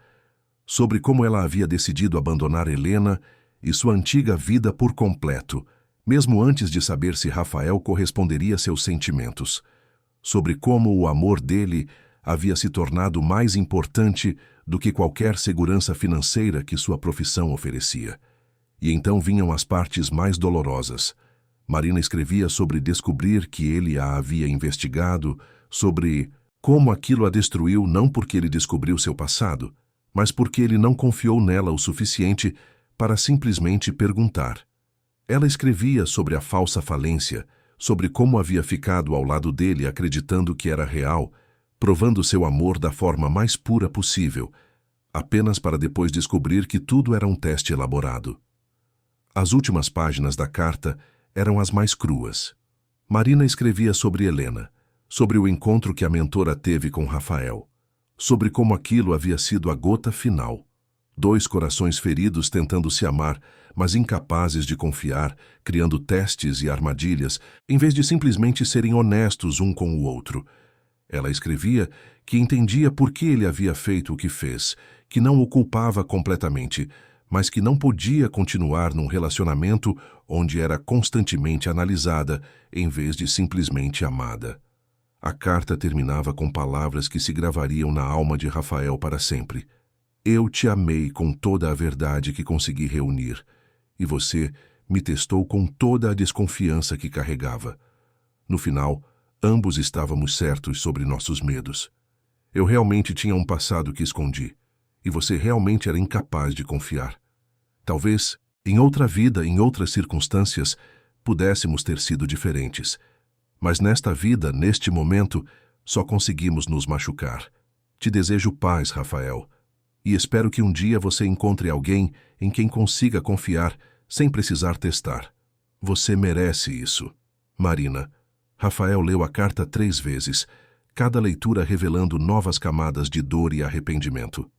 sobre como ela havia decidido abandonar Helena e sua antiga vida por completo, mesmo antes de saber se Rafael corresponderia a seus sentimentos, sobre como o amor dele havia se tornado mais importante do que qualquer segurança financeira que sua profissão oferecia. E então vinham as partes mais dolorosas. Marina escrevia sobre descobrir que ele a havia investigado, sobre como aquilo a destruiu não porque ele descobriu seu passado, mas porque ele não confiou nela o suficiente para simplesmente perguntar. Ela escrevia sobre a falsa falência, sobre como havia ficado ao lado dele acreditando que era real, provando seu amor da forma mais pura possível, apenas para depois descobrir que tudo era um teste elaborado. As últimas páginas da carta eram as mais cruas. Marina escrevia sobre Helena, sobre o encontro que a mentora teve com Rafael, sobre como aquilo havia sido a gota final. Dois corações feridos tentando se amar, mas incapazes de confiar, criando testes e armadilhas, em vez de simplesmente serem honestos um com o outro. Ela escrevia que entendia por que ele havia feito o que fez, que não o culpava completamente, mas que não podia continuar num relacionamento onde era constantemente analisada em vez de simplesmente amada. A carta terminava com palavras que se gravariam na alma de Rafael para sempre. Eu te amei com toda a verdade que consegui reunir, e você me testou com toda a desconfiança que carregava. No final, ambos estávamos certos sobre nossos medos. Eu realmente tinha um passado que escondi, e você realmente era incapaz de confiar. Talvez, em outra vida, em outras circunstâncias, pudéssemos ter sido diferentes. Mas nesta vida, neste momento, só conseguimos nos machucar. Te desejo paz, Rafael, e espero que um dia você encontre alguém em quem consiga confiar sem precisar testar. Você merece isso. Marina. Rafael leu a carta 3 vezes, cada leitura revelando novas camadas de dor e arrependimento.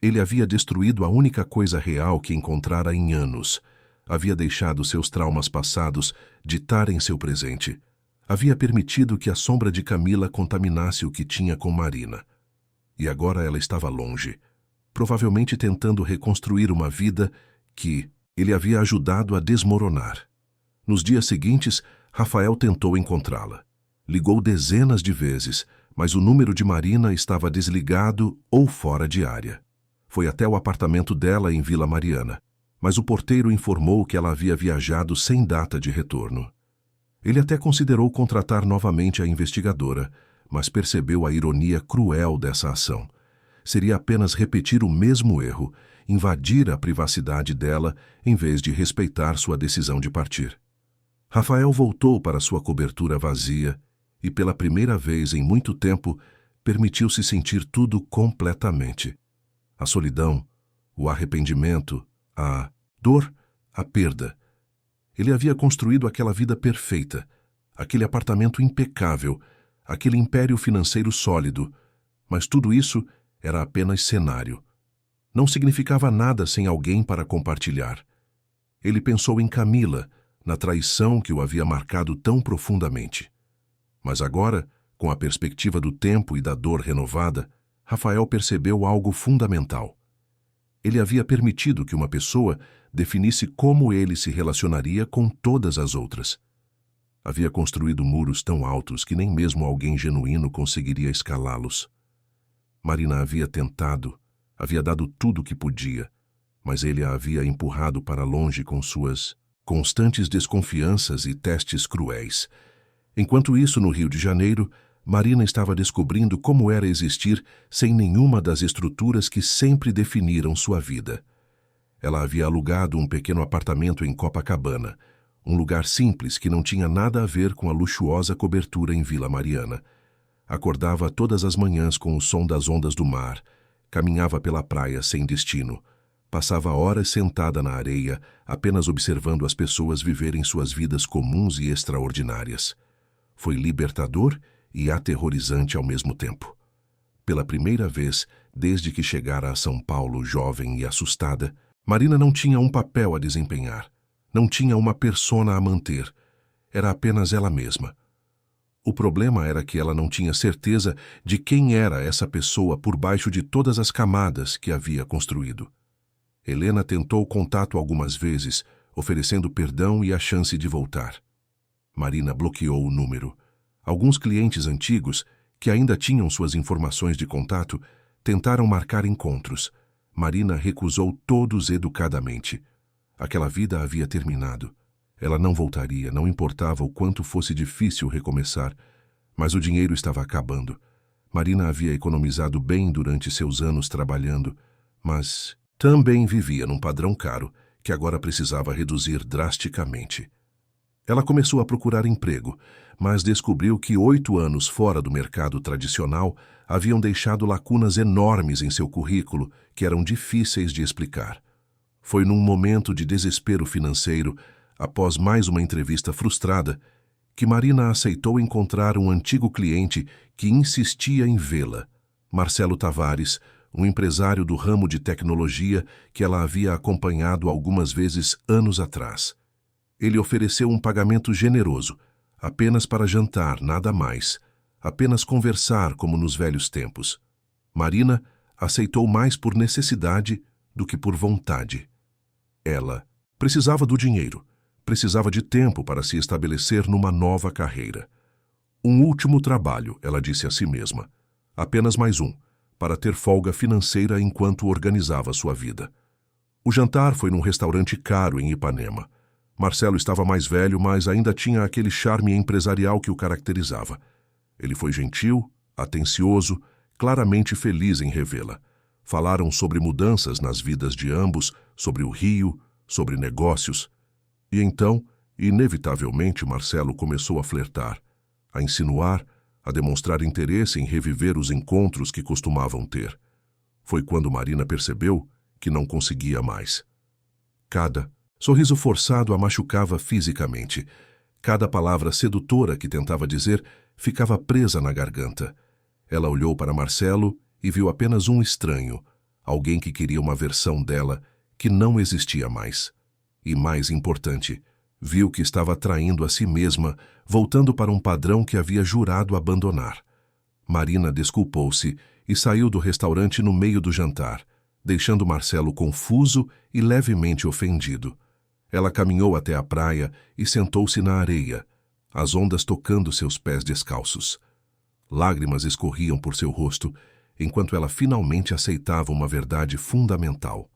Ele havia destruído a única coisa real que encontrara em anos. Havia deixado seus traumas passados ditarem seu presente. Havia permitido que a sombra de Camila contaminasse o que tinha com Marina. E agora ela estava longe, provavelmente tentando reconstruir uma vida que ele havia ajudado a desmoronar. Nos dias seguintes, Rafael tentou encontrá-la. Ligou dezenas de vezes, mas o número de Marina estava desligado ou fora de área. Foi até o apartamento dela em Vila Mariana, mas o porteiro informou que ela havia viajado sem data de retorno. Ele até considerou contratar novamente a investigadora, mas percebeu a ironia cruel dessa ação. Seria apenas repetir o mesmo erro, invadir a privacidade dela em vez de respeitar sua decisão de partir. Rafael voltou para sua cobertura vazia e, pela primeira vez em muito tempo, permitiu-se sentir tudo completamente. A solidão, o arrependimento, a dor, a perda. Ele havia construído aquela vida perfeita, aquele apartamento impecável, aquele império financeiro sólido, mas tudo isso era apenas cenário. Não significava nada sem alguém para compartilhar. Ele pensou em Camila, na traição que o havia marcado tão profundamente. Mas agora, com a perspectiva do tempo e da dor renovada, Rafael percebeu algo fundamental. Ele havia permitido que uma pessoa definisse como ele se relacionaria com todas as outras. Havia construído muros tão altos que nem mesmo alguém genuíno conseguiria escalá-los. Marina havia tentado, havia dado tudo o que podia, mas ele a havia empurrado para longe com suas constantes desconfianças e testes cruéis. Enquanto isso, no Rio de Janeiro, Marina estava descobrindo como era existir sem nenhuma das estruturas que sempre definiram sua vida. Ela havia alugado um pequeno apartamento em Copacabana, um lugar simples que não tinha nada a ver com a luxuosa cobertura em Vila Mariana. Acordava todas as manhãs com o som das ondas do mar, caminhava pela praia sem destino, passava horas sentada na areia, apenas observando as pessoas viverem suas vidas comuns e extraordinárias. Foi libertador e aterrorizante ao mesmo tempo. Pela primeira vez, desde que chegara a São Paulo jovem e assustada, Marina não tinha um papel a desempenhar, não tinha uma persona a manter, era apenas ela mesma. O problema era que ela não tinha certeza de quem era essa pessoa por baixo de todas as camadas que havia construído. Helena tentou contato algumas vezes, oferecendo perdão e a chance de voltar. Marina bloqueou o número. Alguns clientes antigos, que ainda tinham suas informações de contato, tentaram marcar encontros. Marina recusou todos educadamente. Aquela vida havia terminado. Ela não voltaria, não importava o quanto fosse difícil recomeçar, mas o dinheiro estava acabando. Marina havia economizado bem durante seus anos trabalhando, mas também vivia num padrão caro que agora precisava reduzir drasticamente. Ela começou a procurar emprego, mas descobriu que 8 anos fora do mercado tradicional haviam deixado lacunas enormes em seu currículo que eram difíceis de explicar. Foi num momento de desespero financeiro, após mais uma entrevista frustrada, que Marina aceitou encontrar um antigo cliente que insistia em vê-la, Marcelo Tavares, um empresário do ramo de tecnologia que ela havia acompanhado algumas vezes anos atrás. Ele ofereceu um pagamento generoso, apenas para jantar, nada mais, apenas conversar como nos velhos tempos. Marina aceitou mais por necessidade do que por vontade. Ela precisava do dinheiro, precisava de tempo para se estabelecer numa nova carreira. Um último trabalho, ela disse a si mesma, apenas mais um, para ter folga financeira enquanto organizava sua vida. O jantar foi num restaurante caro em Ipanema. Marcelo estava mais velho, mas ainda tinha aquele charme empresarial que o caracterizava. Ele foi gentil, atencioso, claramente feliz em revê-la. Falaram sobre mudanças nas vidas de ambos, sobre o Rio, sobre negócios. E então, inevitavelmente, Marcelo começou a flertar, a insinuar, a demonstrar interesse em reviver os encontros que costumavam ter. Foi quando Marina percebeu que não conseguia mais. Cada sorriso forçado a machucava fisicamente. Cada palavra sedutora que tentava dizer ficava presa na garganta. Ela olhou para Marcelo e viu apenas um estranho, alguém que queria uma versão dela que não existia mais. E mais importante, viu que estava traindo a si mesma, voltando para um padrão que havia jurado abandonar. Marina desculpou-se e saiu do restaurante no meio do jantar, deixando Marcelo confuso e levemente ofendido. Ela caminhou até a praia e sentou-se na areia, as ondas tocando seus pés descalços. Lágrimas escorriam por seu rosto, enquanto ela finalmente aceitava uma verdade fundamental.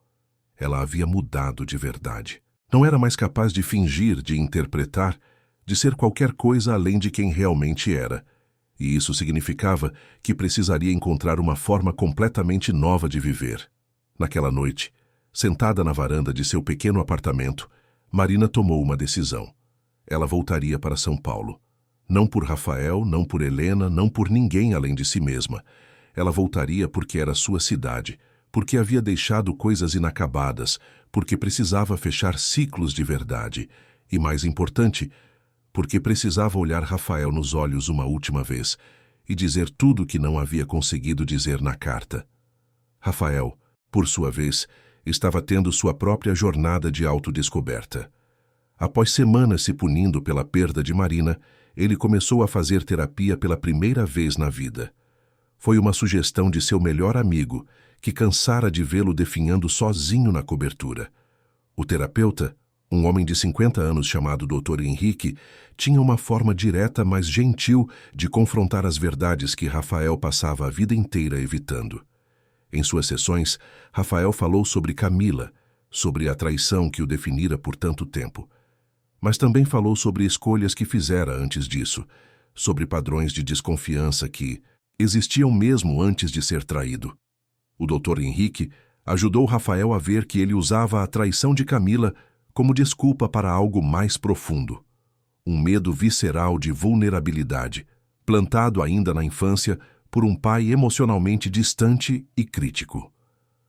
Ela havia mudado de verdade. Não era mais capaz de fingir, de interpretar, de ser qualquer coisa além de quem realmente era. E isso significava que precisaria encontrar uma forma completamente nova de viver. Naquela noite, sentada na varanda de seu pequeno apartamento, Marina tomou uma decisão. Ela voltaria para São Paulo. Não por Rafael, não por Helena, não por ninguém além de si mesma. Ela voltaria porque era sua cidade, porque havia deixado coisas inacabadas, porque precisava fechar ciclos de verdade. E, mais importante, porque precisava olhar Rafael nos olhos uma última vez e dizer tudo o que não havia conseguido dizer na carta. Rafael, por sua vez, estava tendo sua própria jornada de autodescoberta. Após semanas se punindo pela perda de Marina, ele começou a fazer terapia pela primeira vez na vida. Foi uma sugestão de seu melhor amigo, que cansara de vê-lo definhando sozinho na cobertura. O terapeuta, um homem de 50 anos chamado Dr. Henrique, tinha uma forma direta, mas gentil, de confrontar as verdades que Rafael passava a vida inteira evitando. Em suas sessões, Rafael falou sobre Camila, sobre a traição que o definira por tanto tempo. Mas também falou sobre escolhas que fizera antes disso, sobre padrões de desconfiança que existiam mesmo antes de ser traído. O Dr. Henrique ajudou Rafael a ver que ele usava a traição de Camila como desculpa para algo mais profundo. Um medo visceral de vulnerabilidade, plantado ainda na infância por um pai emocionalmente distante e crítico.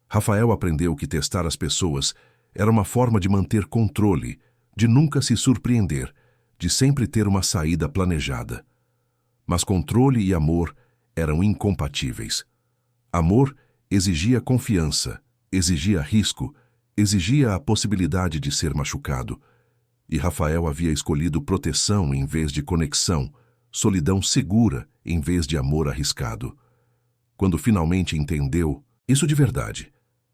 Rafael aprendeu que testar as pessoas era uma forma de manter controle, de nunca se surpreender, de sempre ter uma saída planejada. Mas controle e amor eram incompatíveis. Amor exigia confiança, exigia risco, exigia a possibilidade de ser machucado. E Rafael havia escolhido proteção em vez de conexão, solidão segura em vez de amor arriscado. Quando finalmente entendeu, isso de verdade,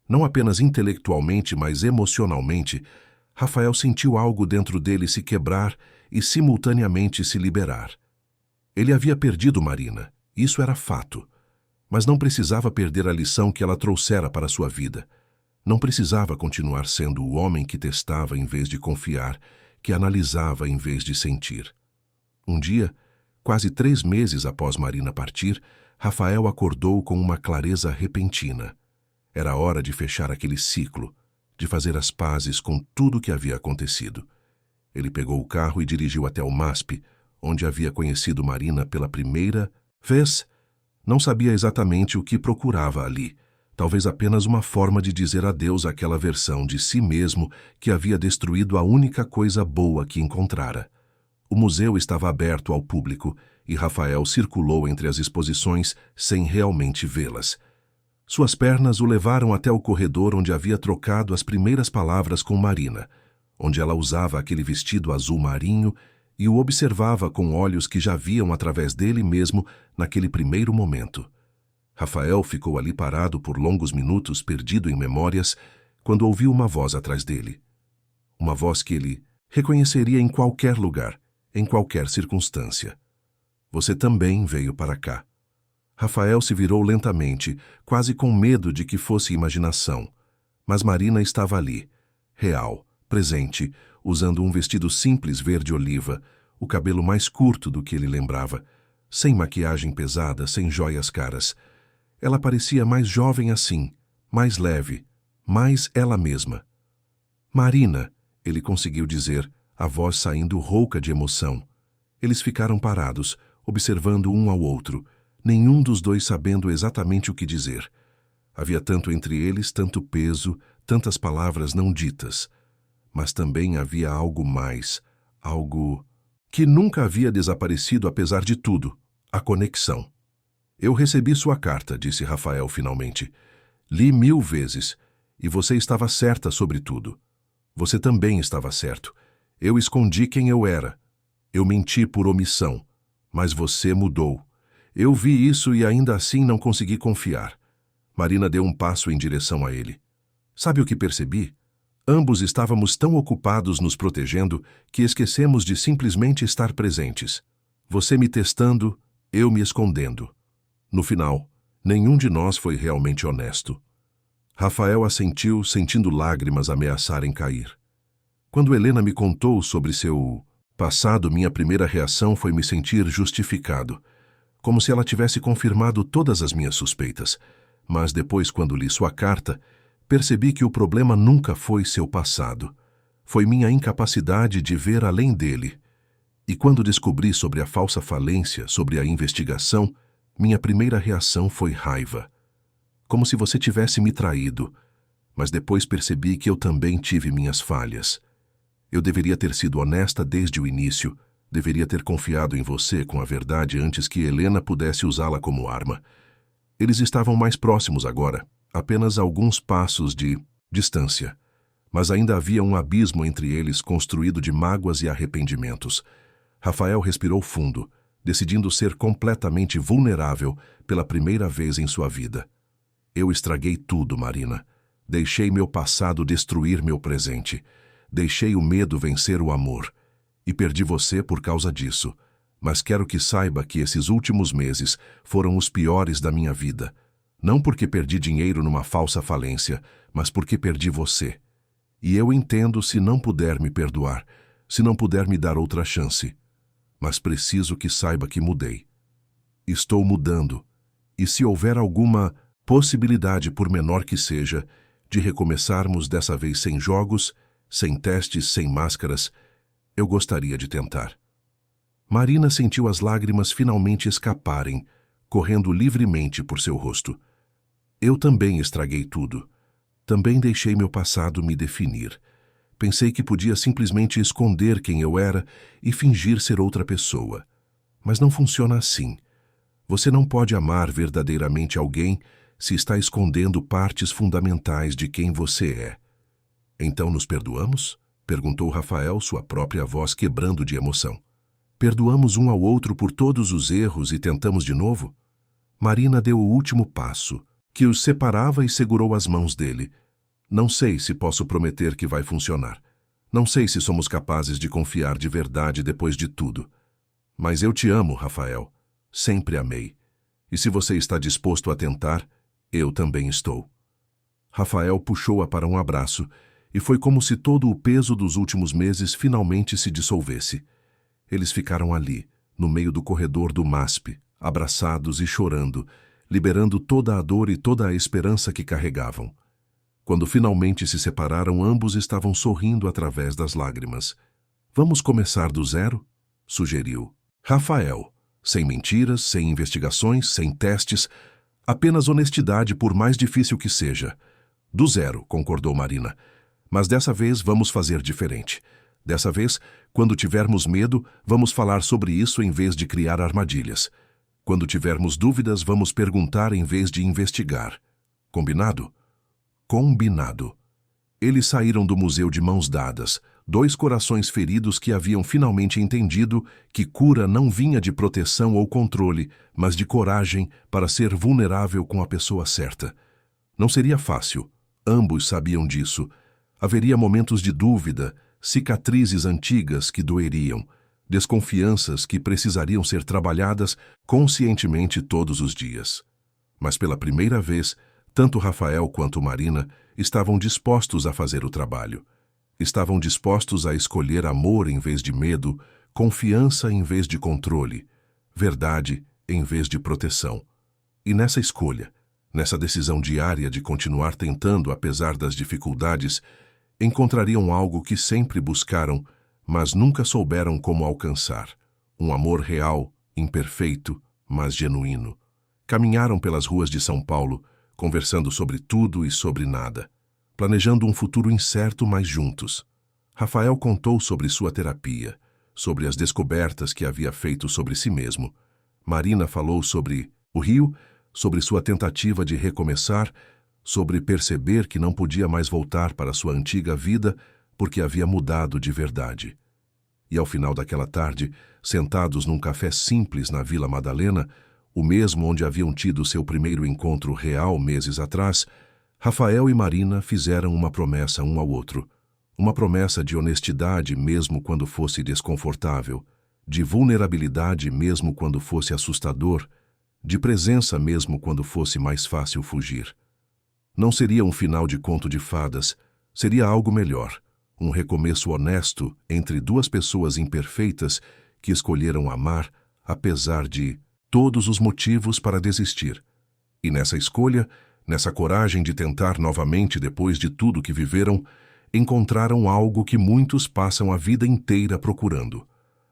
não apenas intelectualmente, mas emocionalmente, Rafael sentiu algo dentro dele se quebrar e simultaneamente se liberar. Ele havia perdido Marina, isso era fato, mas não precisava perder a lição que ela trouxera para sua vida. Não precisava continuar sendo o homem que testava em vez de confiar, que analisava em vez de sentir. Um dia, quase 3 meses após Marina partir, Rafael acordou com uma clareza repentina. Era hora de fechar aquele ciclo, de fazer as pazes com tudo o que havia acontecido. Ele pegou o carro e dirigiu até o MASP, onde havia conhecido Marina pela primeira vez. Não sabia exatamente o que procurava ali, talvez apenas uma forma de dizer adeus àquela versão de si mesmo que havia destruído a única coisa boa que encontrara. O museu estava aberto ao público e Rafael circulou entre as exposições sem realmente vê-las. Suas pernas o levaram até o corredor onde havia trocado as primeiras palavras com Marina, onde ela usava aquele vestido azul marinho e o observava com olhos que já viam através dele mesmo naquele primeiro momento. Rafael ficou ali parado por longos minutos, perdido em memórias, quando ouviu uma voz atrás dele. Uma voz que ele reconheceria em qualquer lugar, em qualquer circunstância. Você também veio para cá. Rafael se virou lentamente, quase com medo de que fosse imaginação. Mas Marina estava ali, real, presente, usando um vestido simples verde-oliva, o cabelo mais curto do que ele lembrava, sem maquiagem pesada, sem joias caras. Ela parecia mais jovem assim, mais leve, mais ela mesma. Marina, ele conseguiu dizer, a voz saindo rouca de emoção. Eles ficaram parados, observando um ao outro, nenhum dos dois sabendo exatamente o que dizer. Havia tanto entre eles, tanto peso, tantas palavras não ditas. Mas também havia algo mais, algo que nunca havia desaparecido apesar de tudo, a conexão. Eu recebi sua carta, disse Rafael finalmente. Li 1000 vezes, e você estava certa sobre tudo. Você também estava certo. Eu escondi quem eu era. Eu menti por omissão, mas você mudou. Eu vi isso e ainda assim não consegui confiar. Marina deu um passo em direção a ele. Sabe o que percebi? Ambos estávamos tão ocupados nos protegendo que esquecemos de simplesmente estar presentes. Você me testando, eu me escondendo. No final, nenhum de nós foi realmente honesto. Rafael assentiu, sentindo lágrimas ameaçarem cair. Quando Helena me contou sobre seu passado, minha primeira reação foi me sentir justificado, como se ela tivesse confirmado todas as minhas suspeitas. Mas depois, quando li sua carta, percebi que o problema nunca foi seu passado. Foi minha incapacidade de ver além dele. E quando descobri sobre a falsa falência, sobre a investigação, minha primeira reação foi raiva. Como se você tivesse me traído. Mas depois percebi que eu também tive minhas falhas. Eu deveria ter sido honesta desde o início, deveria ter confiado em você com a verdade antes que Helena pudesse usá-la como arma. Eles estavam mais próximos agora, apenas alguns passos de distância. Mas ainda havia um abismo entre eles construído de mágoas e arrependimentos. Rafael respirou fundo, decidindo ser completamente vulnerável pela primeira vez em sua vida. Eu estraguei tudo, Marina. Deixei meu passado destruir meu presente. Deixei o medo vencer o amor. E perdi você por causa disso. Mas quero que saiba que esses últimos meses foram os piores da minha vida. Não porque perdi dinheiro numa falsa falência, mas porque perdi você. E eu entendo se não puder me perdoar, se não puder me dar outra chance. Mas preciso que saiba que mudei. Estou mudando. E se houver alguma possibilidade, por menor que seja, de recomeçarmos dessa vez sem jogos, sem testes, sem máscaras, eu gostaria de tentar. Marina sentiu as lágrimas finalmente escaparem, correndo livremente por seu rosto. Eu também estraguei tudo. Também deixei meu passado me definir. Pensei que podia simplesmente esconder quem eu era e fingir ser outra pessoa. Mas não funciona assim. Você não pode amar verdadeiramente alguém se está escondendo partes fundamentais de quem você é. Então nos perdoamos? Perguntou Rafael, sua própria voz quebrando de emoção. Perdoamos um ao outro por todos os erros e tentamos de novo? Marina deu o último passo, que os separava e segurou as mãos dele. Não sei se posso prometer que vai funcionar. Não sei se somos capazes de confiar de verdade depois de tudo. Mas eu te amo, Rafael. Sempre amei. E se você está disposto a tentar, eu também estou. Rafael puxou-a para um abraço, e foi como se todo o peso dos últimos meses finalmente se dissolvesse. Eles ficaram ali, no meio do corredor do MASP, abraçados e chorando, liberando toda a dor e toda a esperança que carregavam. Quando finalmente se separaram, ambos estavam sorrindo através das lágrimas. Vamos começar do zero? Sugeriu. Rafael, sem mentiras, sem investigações, sem testes, apenas honestidade, por mais difícil que seja. Do zero, concordou Marina. Mas dessa vez vamos fazer diferente. Dessa vez, quando tivermos medo, vamos falar sobre isso em vez de criar armadilhas. Quando tivermos dúvidas, vamos perguntar em vez de investigar. Combinado? Combinado. Eles saíram do museu de mãos dadas, dois corações feridos que haviam finalmente entendido que cura não vinha de proteção ou controle, mas de coragem para ser vulnerável com a pessoa certa. Não seria fácil. Ambos sabiam disso. Haveria momentos de dúvida, cicatrizes antigas que doeriam, desconfianças que precisariam ser trabalhadas conscientemente todos os dias. Mas pela primeira vez, tanto Rafael quanto Marina estavam dispostos a fazer o trabalho. Estavam dispostos a escolher amor em vez de medo, confiança em vez de controle, verdade em vez de proteção. E nessa escolha, nessa decisão diária de continuar tentando apesar das dificuldades, encontrariam algo que sempre buscaram, mas nunca souberam como alcançar. Um amor real, imperfeito, mas genuíno. Caminharam pelas ruas de São Paulo, conversando sobre tudo e sobre nada, planejando um futuro incerto, mas juntos. Rafael contou sobre sua terapia, sobre as descobertas que havia feito sobre si mesmo. Marina falou sobre o Rio, sobre sua tentativa de recomeçar, sobre perceber que não podia mais voltar para sua antiga vida porque havia mudado de verdade. E ao final daquela tarde, sentados num café simples na Vila Madalena, o mesmo onde haviam tido seu primeiro encontro real meses atrás, Rafael e Marina fizeram uma promessa um ao outro. Uma promessa de honestidade mesmo quando fosse desconfortável, de vulnerabilidade mesmo quando fosse assustador, de presença mesmo quando fosse mais fácil fugir. Não seria um final de conto de fadas, seria algo melhor, um recomeço honesto entre duas pessoas imperfeitas que escolheram amar apesar de todos os motivos para desistir. E nessa escolha, nessa coragem de tentar novamente depois de tudo que viveram, encontraram algo que muitos passam a vida inteira procurando: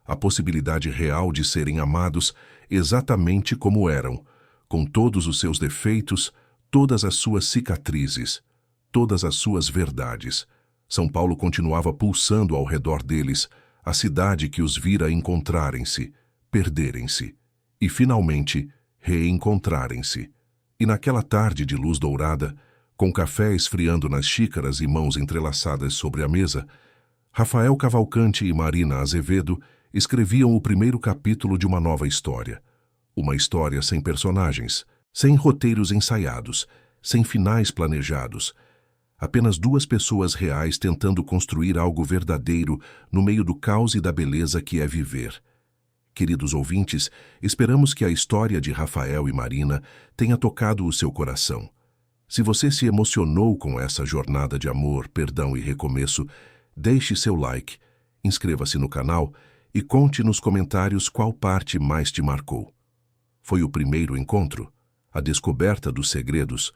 a possibilidade real de serem amados exatamente como eram, com todos os seus defeitos, todas as suas cicatrizes, todas as suas verdades. São Paulo continuava pulsando ao redor deles, a cidade que os vira encontrarem-se, perderem-se e, finalmente, reencontrarem-se. E naquela tarde de luz dourada, com café esfriando nas xícaras e mãos entrelaçadas sobre a mesa, Rafael Cavalcante e Marina Azevedo escreviam o primeiro capítulo de uma nova história. Uma história sem personagens, sem roteiros ensaiados, sem finais planejados. Apenas duas pessoas reais tentando construir algo verdadeiro no meio do caos e da beleza que é viver. Queridos ouvintes, esperamos que a história de Rafael e Marina tenha tocado o seu coração. Se você se emocionou com essa jornada de amor, perdão e recomeço, deixe seu like, inscreva-se no canal e conte nos comentários qual parte mais te marcou. Foi o primeiro encontro? A descoberta dos segredos?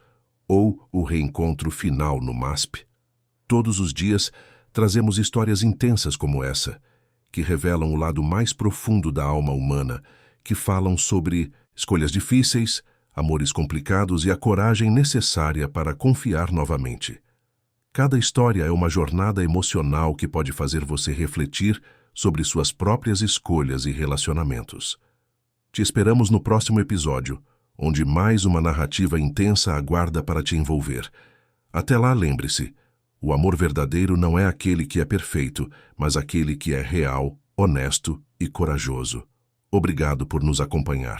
Ou o reencontro final no MASP? Todos os dias, trazemos histórias intensas como essa, que revelam o lado mais profundo da alma humana, que falam sobre escolhas difíceis, amores complicados e a coragem necessária para confiar novamente. Cada história é uma jornada emocional que pode fazer você refletir sobre suas próprias escolhas e relacionamentos. Te esperamos no próximo episódio, onde mais uma narrativa intensa aguarda para te envolver. Até lá, lembre-se, o amor verdadeiro não é aquele que é perfeito, mas aquele que é real, honesto e corajoso. Obrigado por nos acompanhar.